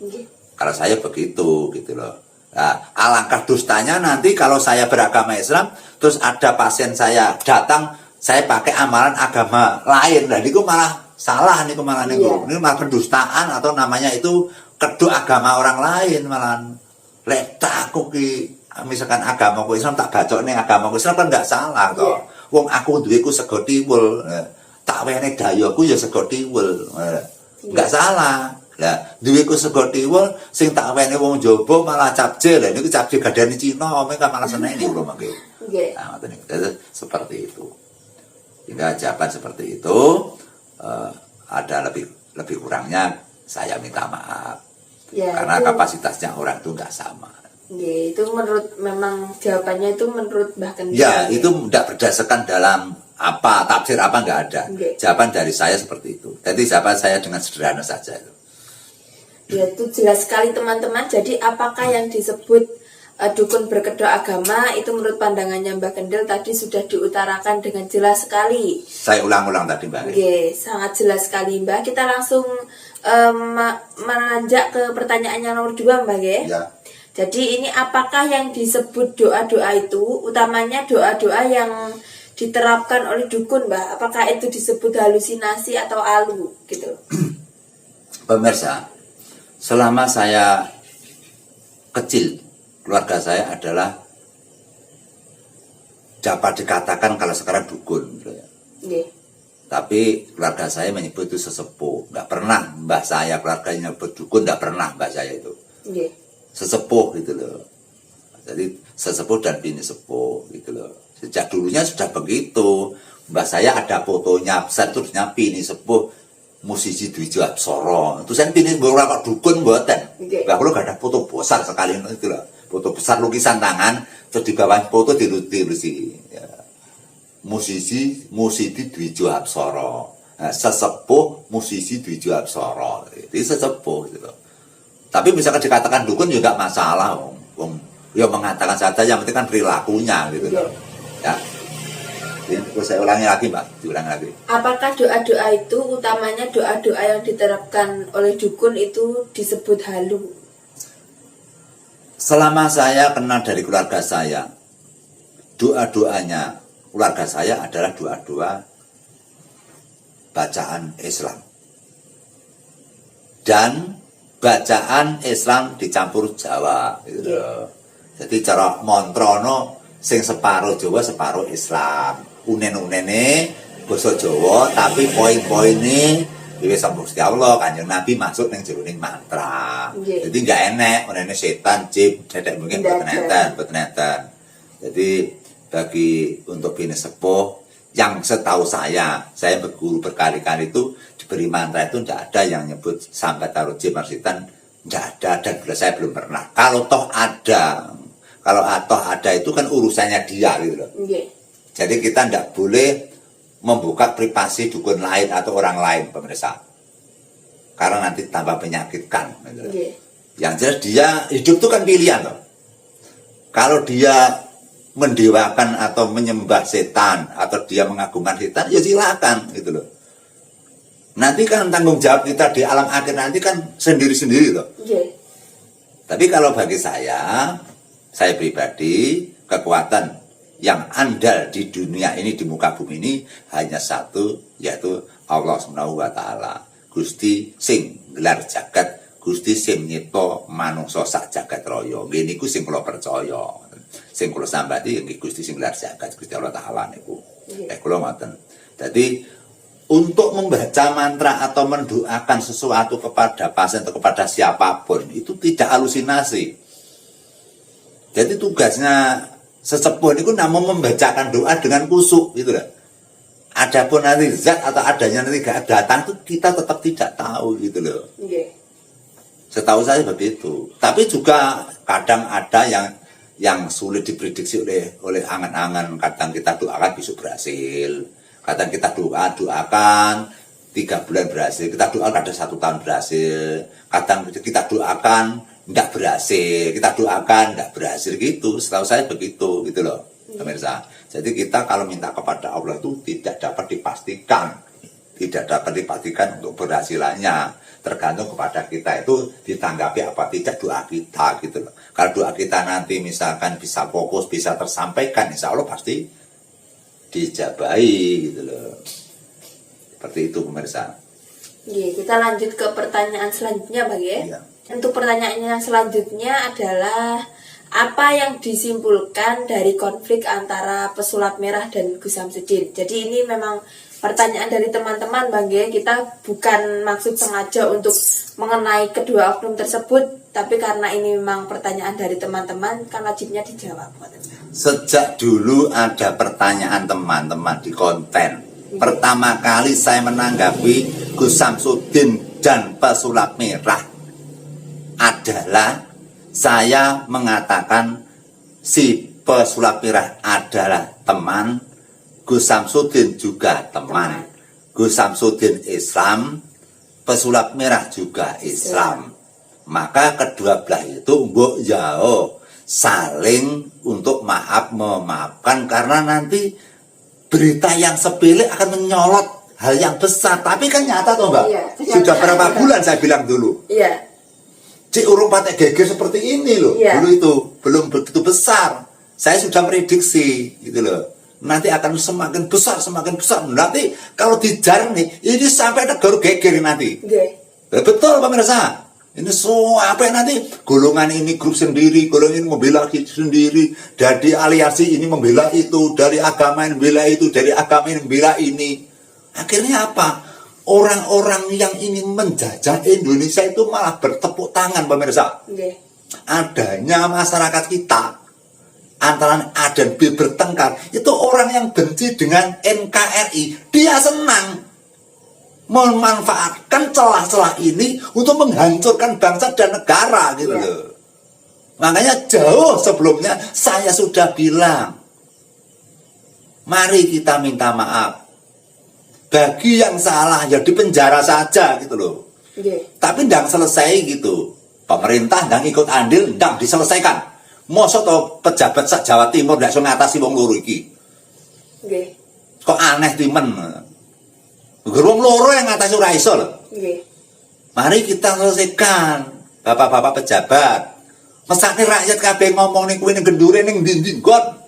Kalau saya begitu gitu loh. Nah, alangkah dustanya nanti kalau saya beragama Islam, terus ada pasien saya datang, saya pakai amalan agama lain, nah itu malah salah nih malah nih, ini malah pendustaan atau namanya itu kedua agama orang lain malah letak aku ki misalkan agama ku Islam tak baca nih agama ku Islam kan nggak salah toh. Wong aku duweku sego tiwul, tak wene dayaku ya sego tiwul, nggak salah. Lah duwe ku sego tiwul sing tak wene wong jaba malah capje. Lah niku capje gadane Cina, mereka malah seneni kula mangke. Nggih. Nah, ngoten niku. Seperti itu. Hingga jawaban seperti itu ada lebih kurangnya saya minta maaf. Ya, karena itu, kapasitasnya orang itu nggak sama. ya, itu memang jawabannya itu menurut Mbah Kendil. Ya, itu tidak berdasarkan dalam apa tafsir apa nggak ada. Okay. Jawaban dari saya seperti itu. Jadi jawaban saya dengan sederhana saja itu. Ya, itu jelas sekali teman-teman. Jadi apakah yang disebut dukun berkedok agama itu menurut pandangannya Mbah Kendil tadi sudah diutarakan dengan jelas sekali. Saya ulang-ulang tadi Mbak. Oke, sangat jelas sekali Mbak. Kita langsung menanjak ke pertanyaan yang nomor 2 Mbak Ya. Jadi ini apakah yang disebut doa-doa itu utamanya doa-doa yang diterapkan oleh dukun Mbak? Apakah itu disebut halusinasi atau alu gitu? Pemirsa, selama saya kecil, keluarga saya adalah dapat dikatakan kalau sekarang dukun. Nggih. Tapi keluarga saya menyebut itu sesepuh. Nggak pernah mbah saya, keluarganya nyebut dukun, nggak pernah mbah saya itu. Nggih. Sesepuh gitu loh. Jadi sesepuh dan bini sepuh gitu loh. Sejak dulunya sudah begitu. Mbah saya ada fotonya besar tulisnya bini sepuh musisi Dwijo Apsara. Terus saya bini ora kok dukun mboten. Mbah kula gak ada foto besar sekali itu loh. Foto besar lukisan tangan terus di bawah foto diluti ya. Musisi Dwijo Apsara. Nah, sesepuh musisi Dwijo Apsara. Itu sesepuh gitu loh. Tapi misalkan dikatakan dukun juga masalah, wong ya mengatakan saja yang penting kan perilakunya gitu loh. Ya. Ini saya ulangi lagi, Mbak, diulangi lagi. Apakah doa-doa itu utamanya doa-doa yang diterapkan oleh dukun itu disebut halu? Selama saya kenal dari keluarga saya, doa-doanya keluarga saya adalah doa-doa bacaan Islam. Dan bacaan Islam dicampur Jawa gitu loh. Jadi cara mantrane sing separuh Jawa separuh Islam. Unen-unene basa Jawa tapi poin-poine dhewe sambung Gusti Allah Kanjeng Nabi masuk ning jroning mantra. Jadi enggak enek unene setan jin dedek mungkin boten enten. Jadi bagi untuk bini sepuh yang setahu saya berguru berkali-kali itu diberi mantra itu tidak ada yang nyebut sambat taruh jin marsitan, tidak ada dan saya belum pernah. Kalau toh ada itu kan urusannya dia gitu loh. Jadi kita tidak boleh membuka privasi dukun lain atau orang lain pemirsa, karena nanti tambah menyakitkan. Gitu. Yang jelas dia hidup itu kan pilihan loh. Kalau dia mendewakan atau menyembah setan atau dia mengagungkan setan, ya silakan gitu loh. Nanti kan tanggung jawab kita di alam akhir nanti kan sendiri-sendiri loh. Tapi kalau bagi saya pribadi kekuatan yang andal di dunia ini, di muka bumi ini hanya satu, yaitu Allah Subhanahu wa taala. Gusti sing gelar jagat, Gusti sing nyipta manungsa sak jagat raya. Nggih niku sing kula percaya. Sing kula sambati nggih Gusti sing gelar jagat, Gusti Allah taala niku. Kula ngoten. Jadi untuk membaca mantra atau mendoakan sesuatu kepada pasien atau kepada siapapun itu tidak halusinasi. Jadi tugasnya sesepuh itu namun membacakan doa dengan kusuk gitu lah. Adapun nanti zat atau adanya nanti gak datang itu kita tetap tidak tahu gitu loh. Setahu saya begitu. Tapi juga kadang ada yang sulit diprediksi oleh angan-angan. Kadang kita doakan besok berhasil. Kadang kita doakan 3 bulan berhasil. Kita doakan ada 1 tahun berhasil. Kadang kita doakan nggak berhasil, kita doakan nggak berhasil gitu. Setahu saya begitu gitu loh pemirsa. Jadi kita kalau minta kepada Allah itu tidak dapat dipastikan untuk berhasilannya, tergantung kepada kita itu ditanggapi apa tidak doa kita gitu loh. Kalau doa kita nanti misalkan bisa fokus, bisa tersampaikan, insya Allah pasti dijabahi gitu loh. Seperti itu pemirsa. Kita lanjut ke pertanyaan selanjutnya Bang ya. Untuk pertanyaannya yang selanjutnya adalah apa yang disimpulkan dari konflik antara pesulap merah dan Gus Samsudin? Jadi ini memang pertanyaan dari teman-teman Bang G. Kita bukan maksud sengaja untuk mengenai kedua oknum tersebut, tapi karena ini memang pertanyaan dari teman-teman, kan wajibnya dijawab. Sejak dulu ada pertanyaan teman-teman di konten. Pertama kali saya menanggapi Gus Samsudin dan pesulap merah adalah saya mengatakan si pesulap merah adalah teman, Gus Samsudin juga teman. Gus Samsudin Islam, pesulap merah juga Islam. Maka kedua belah itu mbok jauh saling untuk memaafkan, karena nanti berita yang sepele akan menyolot hal yang besar. Tapi kan nyata toh Mbak. Iya, sudah berapa bulan saya bilang dulu. Iya. Cik urung patek geger seperti ini loh. Iya. Dulu itu belum begitu besar. Saya sudah prediksi gitu loh. Nanti akan semakin besar, semakin besar. Nanti kalau dijar nih, ini sampai negara geger nanti. Betul pemirsa. Ini sampai nanti golongan ini grup sendiri, golongan ini membela itu sendiri, dari aliansi ini membela itu, dari agama ini membela itu, dari agama ini membela ini. Akhirnya apa? Orang-orang yang ingin menjajah Indonesia itu malah bertepuk tangan pemirsa. Adanya masyarakat kita antara A dan B bertengkar, itu orang yang benci dengan NKRI, dia senang memanfaatkan celah-celah ini untuk menghancurkan bangsa dan negara gitu loh. Makanya jauh sebelumnya saya sudah bilang, mari kita minta maaf. Bagi yang salah ya dipenjara saja gitu loh. Tapi ndang selesai gitu. Pemerintah ndang ikut andil, ndang diselesaikan. Mosok to pejabat sak Jawa Timur ndak iso ngatasi wong loro iki. Kok aneh timen. Wong loro yang ngatasi ora iso lho. Mari kita selesaikan, bapak-bapak pejabat. Mesake rakyat kabeh ngomong ning kuwi ning gendure ning ndi-ndi gon.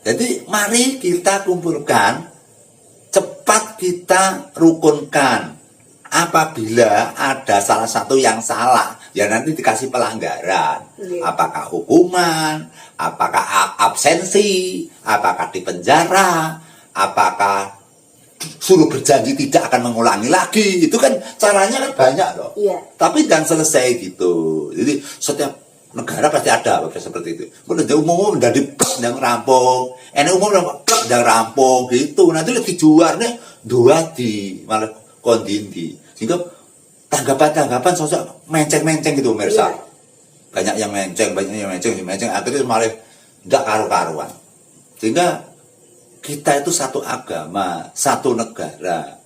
Jadi mari kita kumpulkan, cepat kita rukunkan. Apabila ada salah satu yang salah, ya nanti dikasih pelanggaran. Apakah hukuman, apakah absensi, apakah dipenjara, apakah suruh berjanji tidak akan mengulangi lagi. Itu kan caranya kan banyak loh. Tapi jangan selesai gitu. Jadi setiap negara pasti ada seperti itu. Udah umum udah diplek dan rampung, umum udah plek dan rampung gitu. Nanti dijual nih dua di malah kondisi. Sehingga tanggapan sosok menceng-menceng gitu pemirsa. Banyak yang menceng, akhirnya malah tidak karu-karuan. Sehingga kita itu satu agama, satu negara.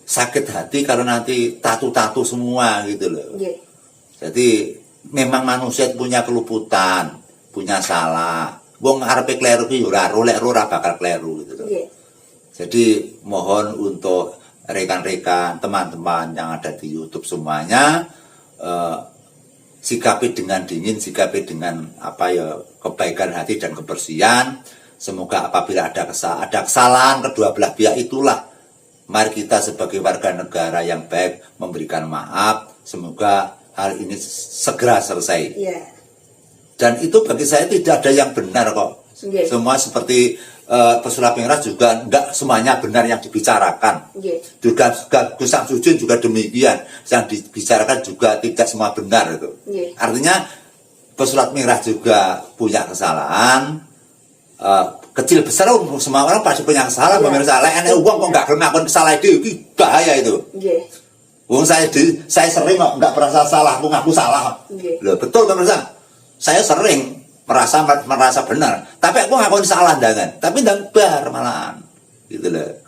Sakit hati kalau nanti tatu-tatu semua gitu loh. Jadi memang manusia punya keluputan, punya salah. Wong arepe kleru ki ora bakal kleru gitu loh. Jadi mohon untuk rekan-rekan, teman-teman yang ada di YouTube semuanya, sikapi dengan dingin, sikapi dengan kebaikan hati dan kebersihan. Semoga apabila ada kesalahan kedua belah pihak itulah, mari kita sebagai warga negara yang baik memberikan maaf. Semoga hal ini segera selesai. Dan itu bagi saya tidak ada yang benar kok. Semua seperti pesulap merah juga enggak semuanya benar yang dibicarakan. Juga Gus Samsudin juga demikian, yang dibicarakan juga tidak semua benar itu. Artinya pesulap merah juga punya kesalahan, kecil besar semua orang pasti punya kesalahan. Pemirsa, enek uang kok enggak ngakon kesalahan itu bahaya itu. Wong saya sering kok enggak merasa salah, aku ngaku salah. Loh, betul pemirsa. Saya sering merasa benar, tapi aku ngakon salah dengan, tapi ndang bar malahan gitu loh.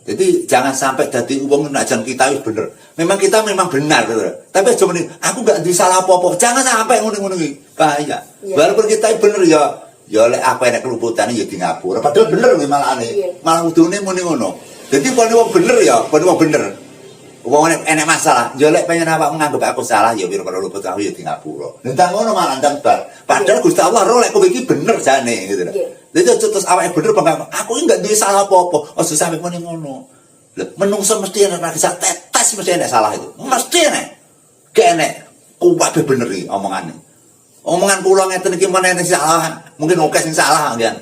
Jadi jangan sampai jadi uang najan kita itu bener. Memang kita memang benar gitu loh. Tapi cuma ini aku gak disalah apa-apa. Jangan sampai ngono-ngono iki. Bahaya. Walaupun kita bener ya oleh apa yang keluputan ya di ngapura. Padahal bener malah aneh. Malah udune muni ngono. Jadi kalau wong bener ya, kalau wong bener. Wong enek masalah, yo lek pengen awakmu nganggep aku salah ya pira-pira luput aku ya di ngapura. Ndang ngono malah ndang bar. Padahal Gusti Allah roh lek kowe iki bener jane gitu lho. Dadi terus awake bener bangga. Aku iki enggak duwe salah apa-apa. Ojo sampe muni ngono. Lho, menungso mesti ana bisa tetes mesti enek salah itu. Mesti enek. Gak enek. Kuwabe bener iki omongane. Omongan kula ngeten iki meneh sing salah. Mungkin oke sing salah kan.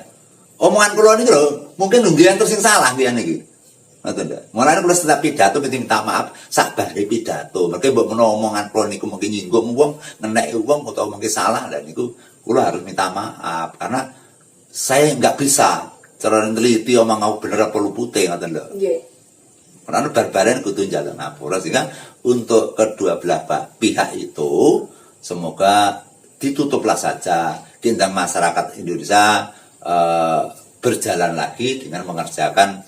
Omongan kula niki lho mungkin nungguan terus yang salah kian iki. Ngoten ndak. Mulane kula setiap pidato minta maaf sabare pidato. Mereka mbok omongan kula niku mungkin nyinggung wong, ngenek wong utawa mungkin salah dan niku kula harus minta maaf karena saya nggak bisa cara neliti omong aku bener apa lupute ngoten lho. Nggih. Karena barbaran kudu njaluk ngapura sehingga untuk kedua belah pihak itu semoga ditutuplah saja tentang masyarakat Indonesia berjalan lagi dengan mengerjakan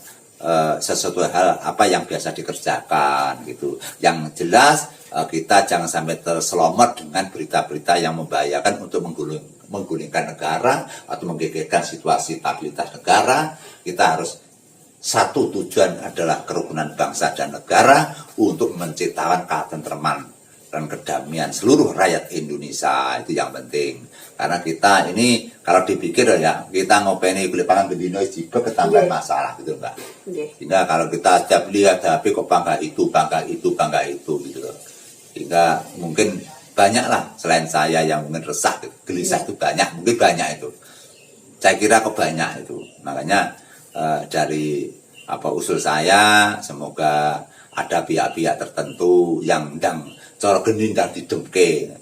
sesuatu hal apa yang biasa dikerjakan gitu. Yang jelas kita jangan sampai terselomot dengan berita-berita yang membahayakan untuk menggulingkan negara atau menggegerkan situasi stabilitas negara. Kita harus satu tujuan adalah kerukunan bangsa dan negara untuk menciptakan ketentraman dan kedamaian seluruh rakyat Indonesia. Itu yang penting. Karena kita ini kalau dipikir ya kita ngopeni kulit pangan bendino jibek ketambahan masalah gitu enggak. Sehingga kalau kita setiap lihat HP kok bangga itu gitu loh. Sehingga mungkin banyaklah selain saya yang mungkin resah, gelisah itu banyak, mungkin banyak itu. Saya kira kok banyak itu. Makanya dari usul saya semoga ada pihak-pihak tertentu yang ndang cara geni ndang didemke,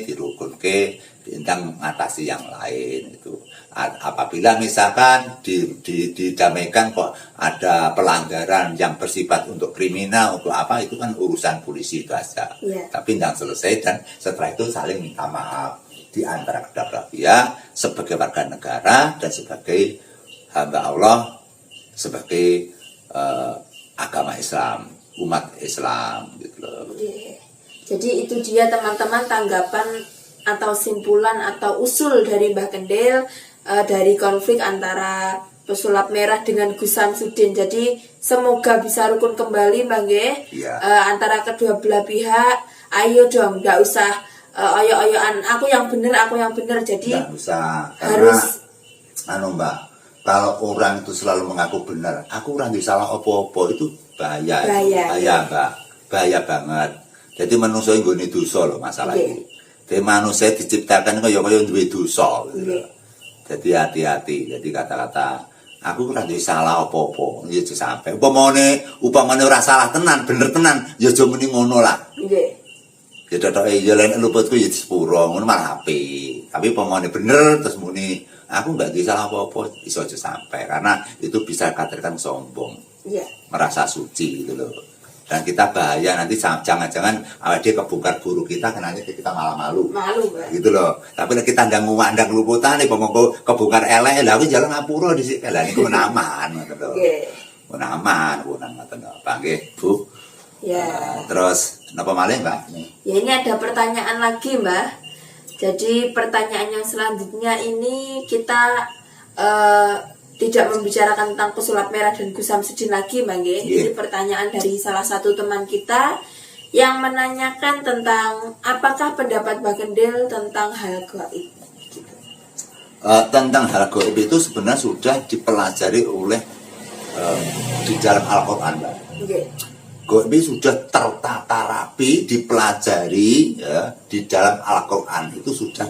dirukunke, ndang mengatasi yang lain itu. Apabila misalkan didamaikan kok ada pelanggaran yang bersifat untuk kriminal untuk apa itu kan urusan polisi itu aja. Tapi ndang selesai dan setelah itu saling minta maaf di antara kedua belah pihak sebagai warga negara dan sebagai hamba Allah, sebagai agama Islam, umat Islam gitu loh. Jadi itu dia teman-teman tanggapan atau simpulan atau usul dari Mbah Kendil dari konflik antara pesulap merah dengan Gus Samsudin. Jadi semoga bisa rukun kembali Mbah nggih. Antara kedua belah pihak. Ayo dong, nggak usah oyo-oyoan aku yang bener. Jadi nggak usah harus Mbak. Kalau orang itu selalu mengaku benar, aku orang salah apa-apa itu bahaya Mbak, bahaya banget. Jadi manusia yang gini dosa loh masalah ini. Jadi manusia diciptakan kaya duwe dosa. Gitu. Jadi hati-hati. Jadi kata-kata aku orang salah apa-apa, ya sampai. Upamane ora salah tenan, bener tenan, ya aja muni ngono lah. Ya totoke ya lain luputku ya sepuro, ngono malah apik. Tapi upamane bener terus muni aku nggak bisa apa-apa, iso aja sampai karena itu bisa dikatakan sombong, merasa suci gitu loh. Dan kita bahaya nanti jangan-jangan dia kebongkar buruk kita, kenanya kita malah malu gitu loh. Tapi kita ndang ngomandang luputan nih, pemongko kebongkar elek, lah aku jalan ngapura di sini, lah ini kemenaman, gitu loh. Kemenaman, panggil Bu. Terus napa malih Mbak? Ya ini ada pertanyaan lagi Mbak. Jadi pertanyaan yang selanjutnya ini kita tidak membicarakan tentang pesulap merah dan Gus Samsudin lagi Mbak nggih. Ini pertanyaan dari salah satu teman kita yang menanyakan tentang apakah pendapat Mbak Kendil tentang hal gaib. Tentang hal gaib itu sebenarnya sudah dipelajari oleh di dalam Al-Quran Mbak. Gaib sudah tertata rapi, dipelajari ya, di dalam Al-Quran itu sudah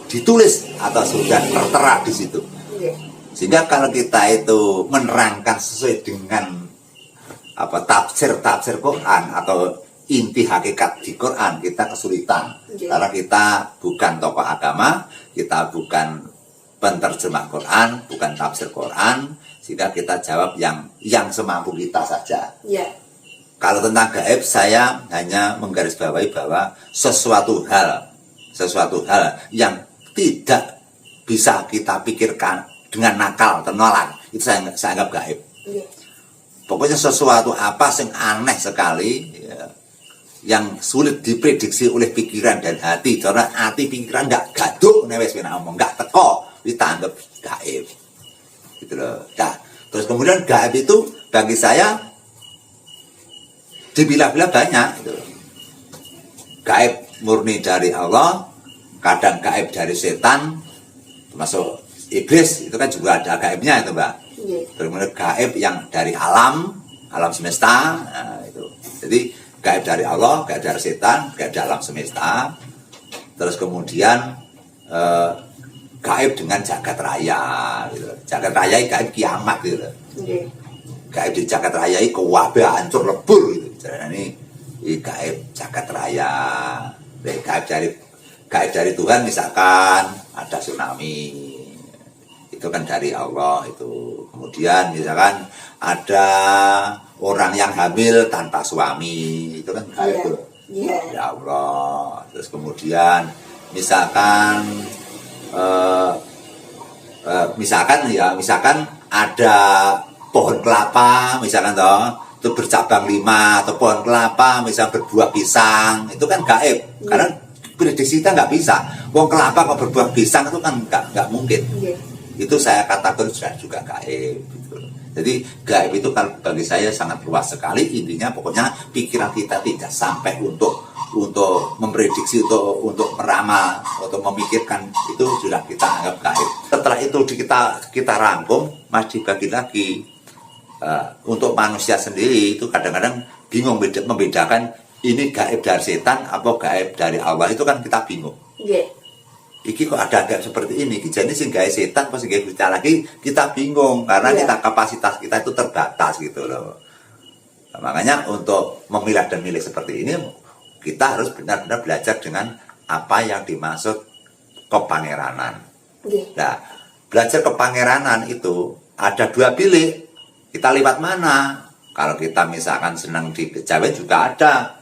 ditulis atau sudah tertera di situ. Sehingga kalau kita itu menerangkan sesuai dengan tafsir Quran atau inti hakikat di Quran, kita kesulitan. Karena kita bukan tokoh agama, kita bukan penterjemah Quran, bukan tafsir Quran, sehingga kita jawab yang semampu kita saja. Kalau tentang gaib saya hanya menggarisbawahi bahwa sesuatu hal yang tidak bisa kita pikirkan dengan nakal atau nolak itu saya anggap gaib. Pokoknya sesuatu apa yang aneh sekali ya, yang sulit diprediksi oleh pikiran dan hati, karena hati pikiran nggak gaduh ngomong nggak teko ditanggap gaib gitu loh. Terus kemudian gaib itu bagi saya dibilah-bilah banyak gitu. Gaib murni dari Allah, kadang gaib dari setan, termasuk iblis itu kan juga ada gaibnya itu Mbak. Kemudian gaib yang dari alam semesta, nah, itu. Jadi gaib dari Allah, gaib dari setan, gaib dari alam semesta. Terus kemudian gaib dengan jagat raya gitu. Jagat raya gaib kiamat gitu. Nggih. Gaib di jagat raya iki kabeh hancur lebur gitu. Jarane iki gaib jagat raya. Gaib dari Tuhan misalkan ada tsunami. Itu kan dari Allah itu. Kemudian misalkan ada orang yang hamil tanpa suami, itu kan gaib tuh. Ya Allah. Terus kemudian misalkan misalkan ada pohon kelapa misalkan toh itu bercabang 5 atau pohon kelapa misalnya berbuah pisang, itu kan gaib. Karena prediksi kita nggak bisa. Pohon kelapa kok berbuah pisang itu kan nggak mungkin. Itu saya katakan sudah juga gaib gitu. Jadi gaib itu kalau bagi saya sangat luas sekali. Intinya pokoknya pikiran kita tidak sampai untuk memprediksi, untuk meramal, untuk memikirkan, itu sudah kita anggap gaib. Setelah itu kita rangkum, masih dibagi lagi. Untuk manusia sendiri itu kadang-kadang bingung membedakan ini gaib dari setan atau gaib dari Allah, itu kan kita bingung. Iki kok ada gaib seperti ini, jadi sing gaib setan pas gaib kita lagi kita bingung karena kita kapasitas kita itu terbatas gitu loh. Nah, makanya untuk memilah dan milih seperti ini kita harus benar-benar belajar dengan apa yang dimaksud kepangeranan. Nah, belajar kepangeranan itu ada 2 bilik. Kita lewat mana? Kalau kita misalkan senang di Kejawen juga ada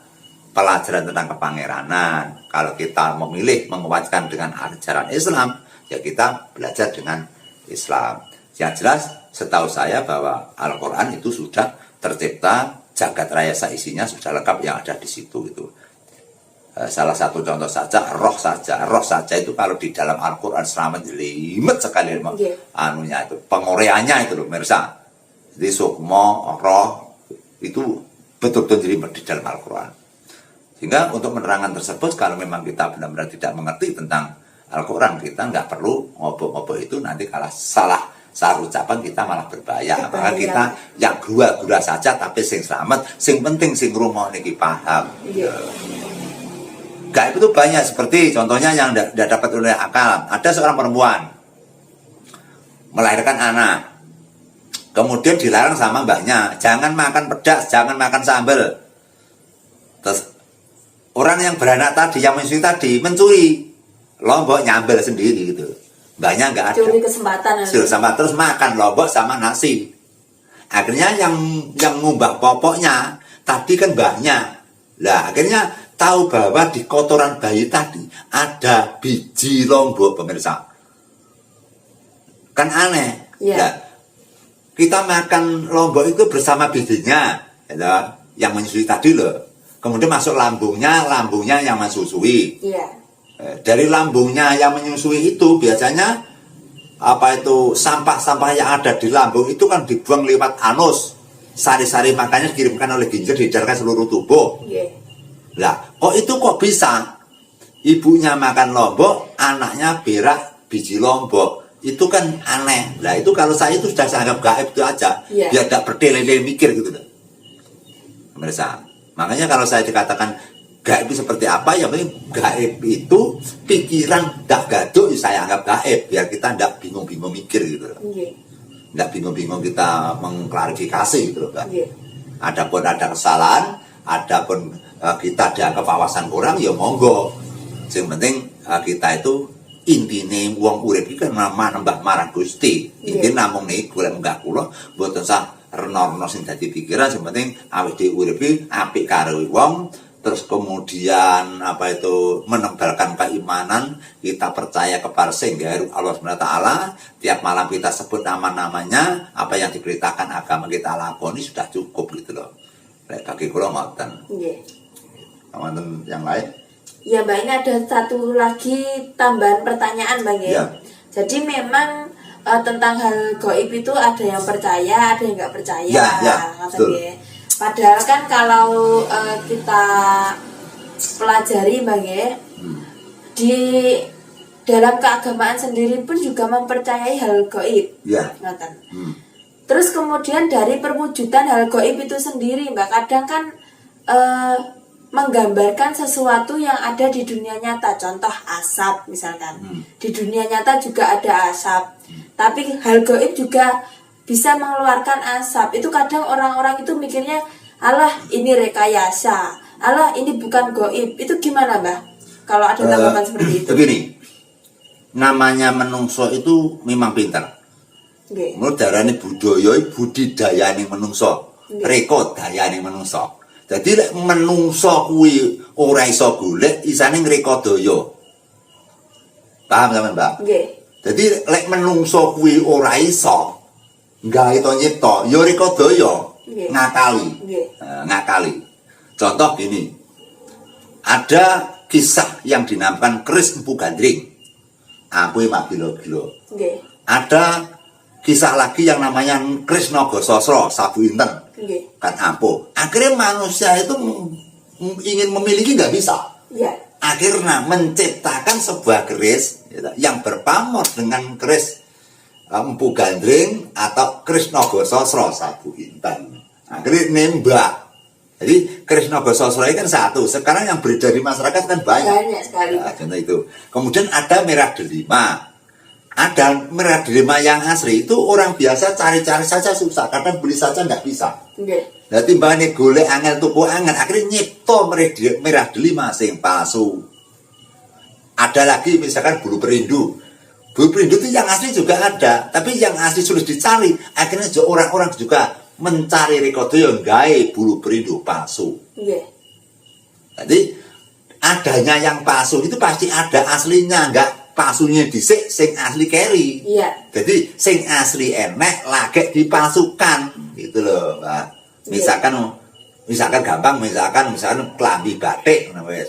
pelajaran tentang kepangeranan. Kalau kita memilih menguatkan dengan ajaran Islam, ya kita belajar dengan Islam. Yang jelas, setahu saya bahwa Al-Quran itu sudah tercipta, jagat raya isinya sudah lengkap yang ada di situ itu. Salah satu contoh saja, roh saja itu kalau di dalam Al-Quran selama jelimet sekali anunya itu, pengoreannya itu loh, mirsa. Jadi sukmo, roh itu betul-betul jelimet di dalam Al-Quran. Sehingga untuk menerangkan tersebut, kalau memang kita benar-benar tidak mengerti tentang Al-Quran, kita nggak perlu ngobrol-ngobrol itu, nanti kalau salah ucapan kita malah berbahaya. Maka kita yang gula saja, tapi sing selamat, sing penting sing rumah niki paham. Gaib itu banyak, seperti contohnya yang tidak dapat oleh akal. Ada seorang perempuan melahirkan anak, kemudian dilarang sama mbaknya, jangan makan pedas, jangan makan sambal. Terus orang yang beranak tadi, yang mencuri lombok nyambel sendiri gitu. Mbaknya nggak ada. Curi kesempatan. Terus makan lombok sama nasi. Akhirnya yang ngubah popoknya tadi kan mbaknya. Lah akhirnya tahu bahwa di kotoran bayi tadi ada biji lombok, pemirsa. Kan aneh. Nah, kita makan lombok itu bersama bijinya, ya, yang menyusui tadi loh. Kemudian masuk lambungnya yang menyusui. Dari lambungnya yang menyusui itu biasanya sampah-sampah yang ada di lambung itu kan dibuang lewat anus. Sari-sari makanya dikirimkan oleh ginjal, diedarkan seluruh tubuh. Lah, kok bisa? Ibunya makan lombok, anaknya berak biji lombok. Itu kan aneh. Lah itu kalau saya itu sudah saya anggap gaib itu aja. Biar tidak bertele-tele mikir gitu loh. Pemirsa. Makanya kalau saya dikatakan gaib itu seperti apa, ya penting gaib itu pikiran tidak gaduh, saya anggap gaib. Biar kita tidak bingung-bingung mikir gitu loh. Tidak bingung-bingung kita mengklarifikasi gitu loh. Adapun ada kesalahan, adapun kita dianggap wawasan kurang, ya monggo. Yang penting kita itu intine wong urip iki kan nambah marang Gusti. Intine namung niku golek munggah kula mboten sah rena-rena sing dadi pikiran, sing penting awake dhewe urip iki apik karo wong, terus kemudian menebalkan keimanan, kita percaya kepada Senggaru Allah SWT. Tiap malam kita sebut nama-namanya, apa yang diberitakan agama kita lakoni sudah cukup gitu loh. Bagi kula ngoten. Ngoten yang lain? Ya Mbak, ini ada satu lagi tambahan pertanyaan Mbak ya. Jadi memang tentang hal gaib itu ada yang percaya, ada yang nggak percaya. Padahal kan kalau kita pelajari Mbak ya, di dalam keagamaan sendiri pun juga mempercayai hal gaib. Terus kemudian dari perwujudan hal gaib itu sendiri Mbak, kadang kan menggambarkan sesuatu yang ada di dunia nyata. Contoh asap misalkan. Di dunia nyata juga ada asap. Tapi hal gaib juga bisa mengeluarkan asap. Itu kadang orang-orang itu mikirnya, alah ini rekayasa, alah ini bukan gaib. Itu gimana, Mbah? Kalau ada tanggapan seperti itu. Begini, namanya menungso itu memang pintar. Nggih. Menurut darane budaya budidayane menungso, Nggih. reka dayane menungso. Jadi lek menungso kuwi ora iso golek, isane ngreka daya. Paham sampean, Mbak? Nggih. Jadi lek menungso kuwi ora iso gawe to nyipta, ya reka daya, Nggih. ngakali. Nggih. Ngakali. Contoh gini. Ada kisah yang dinamakan keris empu gandring. Aku mak gila-gila. Nggih. Ada kisah lagi yang namanya keris naga sasra sabu inten. Nggih. Kan ampuh. Akhirnya manusia itu ingin memiliki nggak bisa. Iya. Akhirnya menciptakan sebuah keris yang berpamor dengan keris empu gandring atau keris naga sasra sabu inten. Akhirnya nembak. Jadi keris naga sasra ini kan satu. Sekarang yang beredar di masyarakat kan banyak. Banyak sekali. Nah, contoh itu. Kemudian ada merah delima. Ada merah delima yang asli itu orang biasa cari-cari saja susah, kadang beli saja nggak bisa. Nggih. Nah timbangane golek angel tuku angel, akhirnya nyipto merah delima sing palsu. Ada lagi misalkan bulu perindu. Bulu perindu itu yang asli juga ada, tapi yang asli sulit dicari. Akhirnya orang-orang juga mencari rekodo yang gawe bulu perindu palsu. Nggih. Jadi adanya yang palsu itu pasti ada aslinya, enggak palsunya dhisik sing asli carry. Iya. Jadi sing asli enek lagi dipalsukan gitu loh, Mbak. Misalkan gampang, misalkan klambi batik ngono wis.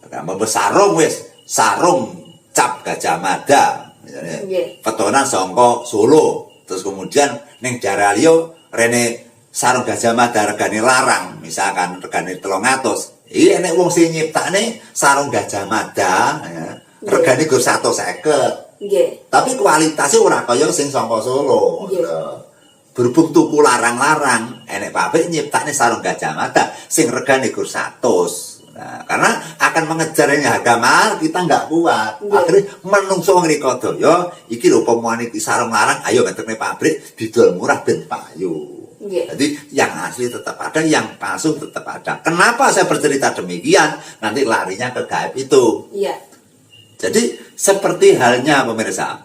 Gampang sarung wis, sarung cap Gajah Mada misalnya. Nggih. Petonan saka Solo. Terus kemudian ning daerah liya rene sarung Gajah Mada regane larang, misalkan regane 300. Iki enek wong sing nyiptakne sarung Gajah Mada ya. Regane gur 150. Nggih. Tapi kualitasnya ora kaya sing saka Solo. Nggih. Berhubung tuku larang-larang, enek pabrik nyiptakne sarung Gajah Mada sing regane gur 100. Nah, karena akan mengejarnya harga mahal, kita nggak kuat. Nggih. Akhirnya menungso ngriko daya, iki lho pemane iki sarung larang, ayo ngeterne pabrik didol murah ben payu. Nggih. Jadi yang asli tetap ada, yang palsu tetap ada. Kenapa saya bercerita demikian? Nanti larinya ke gaib itu. Iya. Jadi seperti halnya pemirsa.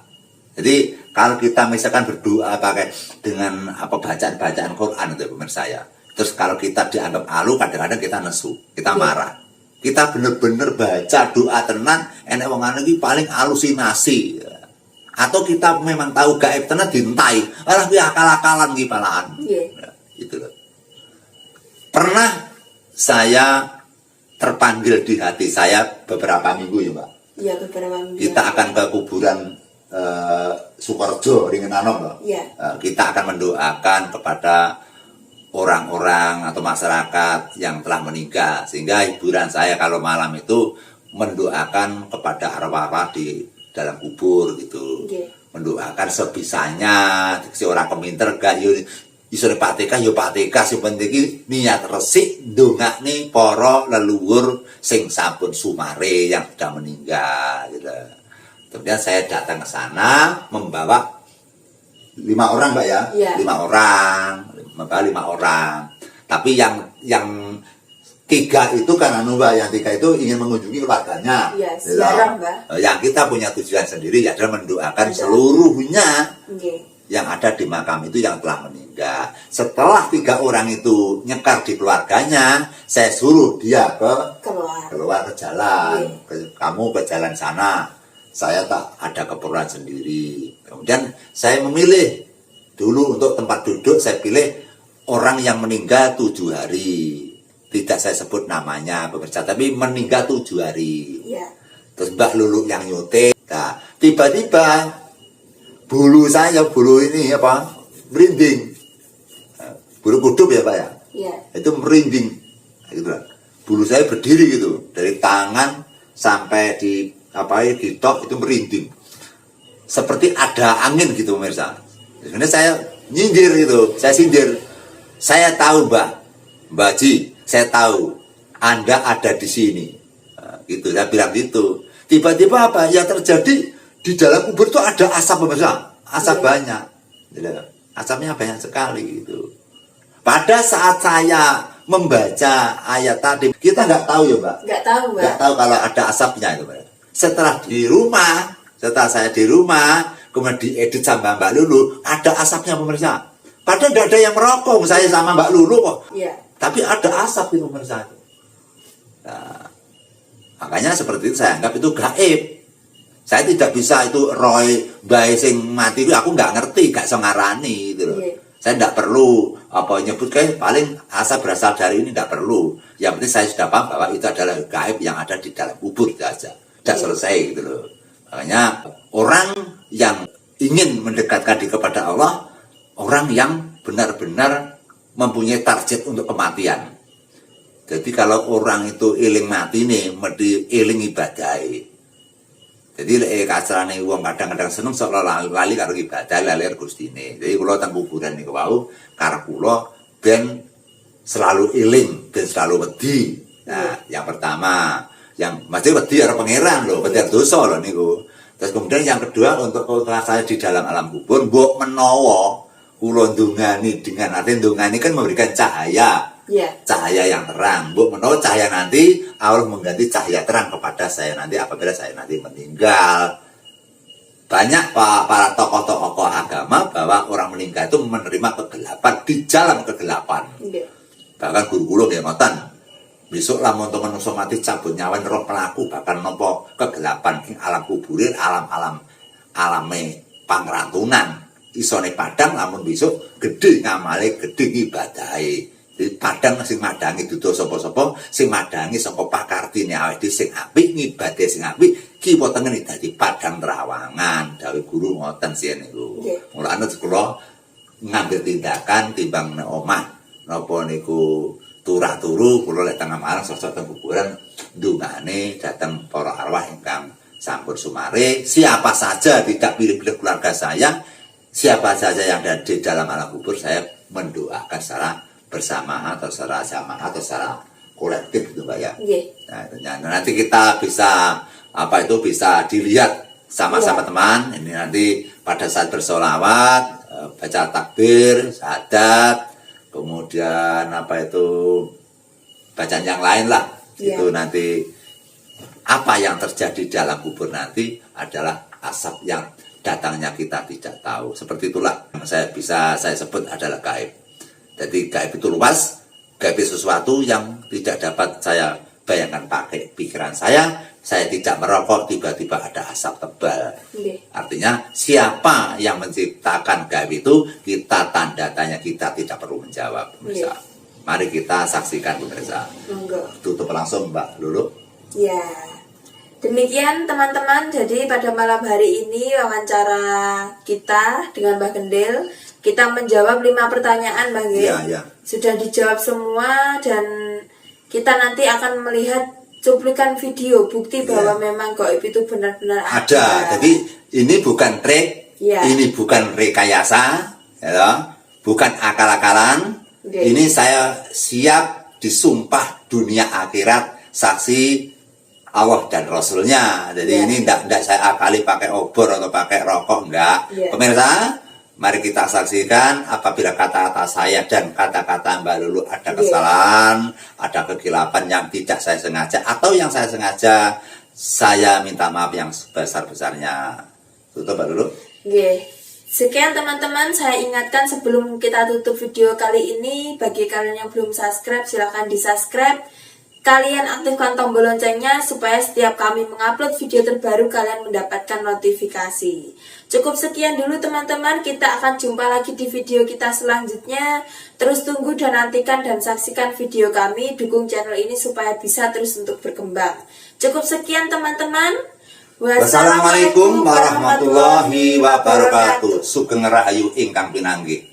Jadi kalau kita misalkan berdoa pakai dengan bacaan-bacaan Quran itu pemirsa ya. Terus kalau kita dianggap alu, kadang-kadang kita nesu, kita marah. Kita bener-bener baca doa tenan, enek wong anu iki paling halusinasi. Atau kita memang tahu gaib tenan dintai, alah kuwi akal-akalan iki palahan. Nggih. Ya, itu loh. Pernah saya terpanggil di hati saya beberapa minggu ya, Mbak. Iya, beberapa minggu. Kita akan ke kuburan Sukorejo Ringenanom loh. Iya. Kita akan mendoakan kepada orang-orang atau masyarakat yang telah meninggal, sehingga hiburan saya kalau malam itu mendoakan kepada arwah-arwah di dalam kubur gitu. Nggih. Mendoakan sebisanya, si orang keminter gak yo iso Pak TK yo Pak TK sing penting iki niat resik ndongakne para leluhur sing sampun sumare yang sudah meninggal gitu. Kemudian saya datang ke sana membawa 5 orang, Mbak ya. Iya. 5 orang, membawa 5 orang. Tapi yang 3 itu kan Mbak, yang 3 itu ingin mengunjungi keluarganya. Iya, Gitu. ziarah, Mbak. Yang kita punya tujuan sendiri ya adalah mendoakan seluruhnya Nggih. yang ada di makam itu yang telah meninggal. Setelah 3 orang itu nyekar di keluarganya, saya suruh dia keluar ke jalan. Kamu ke jalan sana. Saya tak ada keperluan sendiri. Kemudian saya memilih dulu untuk tempat duduk, saya pilih orang yang meninggal 7 hari. Tidak saya sebut namanya pemirsa, tapi meninggal 7 hari. Iya. Terus Mbak Lulu yang nyuting. Nah, tiba-tiba bulu ini merinding. Bulu kuduk ya Pak ya. Iya. Itu merinding. Gitu lah. Bulu saya berdiri gitu, dari tangan sampai di tok itu merinding. Seperti ada angin gitu pemirsa. Sebenarnya saya nyindir gitu, saya sindir. Saya tahu Mbak Ji, saya tahu Anda ada di sini. Nah, gitu, saya bilang gitu. Tiba-tiba apa yang terjadi di dalam kubur itu ada asap pemirsa, asap banyak, gitu. Asapnya banyak sekali gitu. Pada saat saya membaca ayat tadi, kita nggak tahu ya Mbak. Nggak tahu, Mbak. Nggak tahu kalau ada asapnya itu Mbak. Setelah saya di rumah, kemudian diedit sama Mbak Lulu, ada asapnya pemirsa. Padahal nggak ada yang merokok, saya sama Mbak Lulu kok. Iya. Tapi ada asap itu pemirsa. Nah, makanya seperti itu saya anggap itu gaib. Saya tidak bisa itu Roy Bae sing mati itu aku nggak ngerti, nggak sengarani gitu loh. Yeah. Saya tidak perlu apa nyebut kayak paling asal berasal dari ini tidak perlu. Yang penting saya sudah paham bahwa itu adalah gaib yang ada di dalam kubur saja. Sudah selesai gitu loh. Makanya orang yang ingin mendekatkan diri kepada Allah, orang yang benar-benar mempunyai target untuk kematian. Jadi kalau orang itu eling mati nih, mesti eling ibadai. Jadi kasarane wong kadang-kadang seneng sok lali karo ibadah, lali karo Gustine. Jadi kula teng kuburan niku wau karep kula ben selalu eling, ben selalu wedi. Nah, yang pertama, yang mesti wedi karo pangeran lho, wedi dosa lho niku. Terus kemudian yang kedua untuk saya di dalam alam kubur, mbok menawa kula ndungani dengan arti ndungani kan memberikan cahaya. Cahaya yang terang. Bu menurut cahaya nanti Allah mengganti cahaya terang kepada saya nanti apabila saya nanti meninggal. Banyak para tokoh-tokoh agama bahwa orang meninggal itu menerima kegelapan di jalan kegelapan. Bahkan guru-guru yang ngoten. Besok lamun teman-teman mati cabut nyawa roh pelaku bahkan nopo kegelapan ing alam kuburir alame pangrantunan isone padang lamun besok gede ngamale gede ibadahe. Jadi padang sing madangi dudu sapa-sapa sing madangi saka pakartine awake dhewe sing apik ngibadhe sing apik ki potengen dadi padang trawangan dawuh guru ngoten sih niku. Mulane kula ngambil tindakan timbang nek omah napa niku turah turu kula lek tengah malam sosok teng kuburan ndungane dhateng para arwah ingkang sampun sumare siapa saja tidak pilih-pilih keluarga saya siapa saja yang ada di dalam alam kubur saya mendoakan secara bersama atau secara jamaah atau secara kolektif gitu Mbak ya. Nah, nanti kita bisa bisa dilihat sama-sama teman. Ini nanti pada saat bersolawat, baca takbir, syahadat, kemudian bacaan yang lain lah. Itu nanti apa yang terjadi dalam kubur nanti adalah asap yang datangnya kita tidak tahu. Seperti itulah saya sebut adalah gaib. Jadi gaib itu luas, gaib itu sesuatu yang tidak dapat saya bayangkan pakai pikiran saya tidak merokok, tiba-tiba ada asap tebal. Artinya siapa yang menciptakan gaib itu, kita tanda tanya kita tidak perlu menjawab. Pemirsa. Mari kita saksikan pemirsa. Tutup langsung Mbak Lulu. Ya, demikian teman-teman. Jadi pada malam hari ini wawancara kita dengan Mbah Gendil. Kita menjawab 5 pertanyaan, Bang Ge. Sudah dijawab semua dan kita nanti akan melihat cuplikan video bukti bahwa memang gaib itu benar-benar ada. Jadi ini bukan trik, ini bukan rekayasa, ya, bukan akal-akalan. Ini saya siap disumpah dunia akhirat saksi Allah dan Rasulnya. Jadi ini tidak saya akali pakai obor atau pakai rokok, enggak. Pemirsa, mari kita saksikan apabila kata-kata saya dan kata-kata Mbak Lulu ada kesalahan, ada kegilapan yang tidak saya sengaja atau yang saya sengaja, saya minta maaf yang sebesar-besarnya. Tutup Mbak Lulu. Sekian teman-teman, saya ingatkan sebelum kita tutup video kali ini, bagi kalian yang belum subscribe silahkan di subscribe. Kalian aktifkan tombol loncengnya supaya setiap kami mengupload video terbaru kalian mendapatkan notifikasi. Cukup sekian dulu teman-teman, kita akan jumpa lagi di video kita selanjutnya. Terus tunggu dan nantikan dan saksikan video kami, dukung channel ini supaya bisa terus untuk berkembang. Cukup sekian teman-teman. Wassalamualaikum warahmatullahi wabarakatuh. Sugeng rahayu ingkang pinanggih.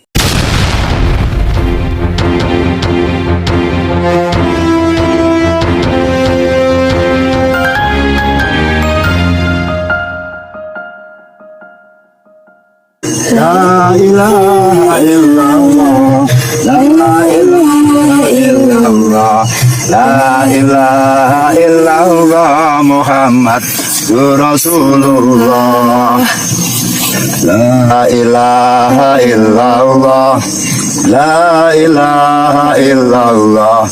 La ilaha illallah, la ilaha illallah, La ilaha illallah Muhammadur Rasulullah. La ilaha illallah. La ilaha illallah.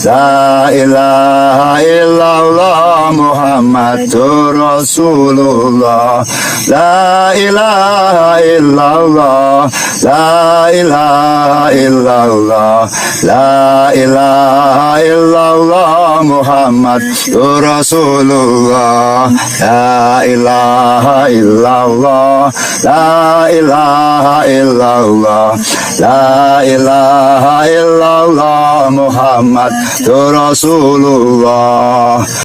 La ilaha illallah Muhammadur Rasulullah. La ilaha illallah. La ilaha illallah. La ilaha illallah Muhammadur Rasulullah. La ilaha illallah. La ilaha illallah. La ilaha illallah Muhammadur Rasulullah.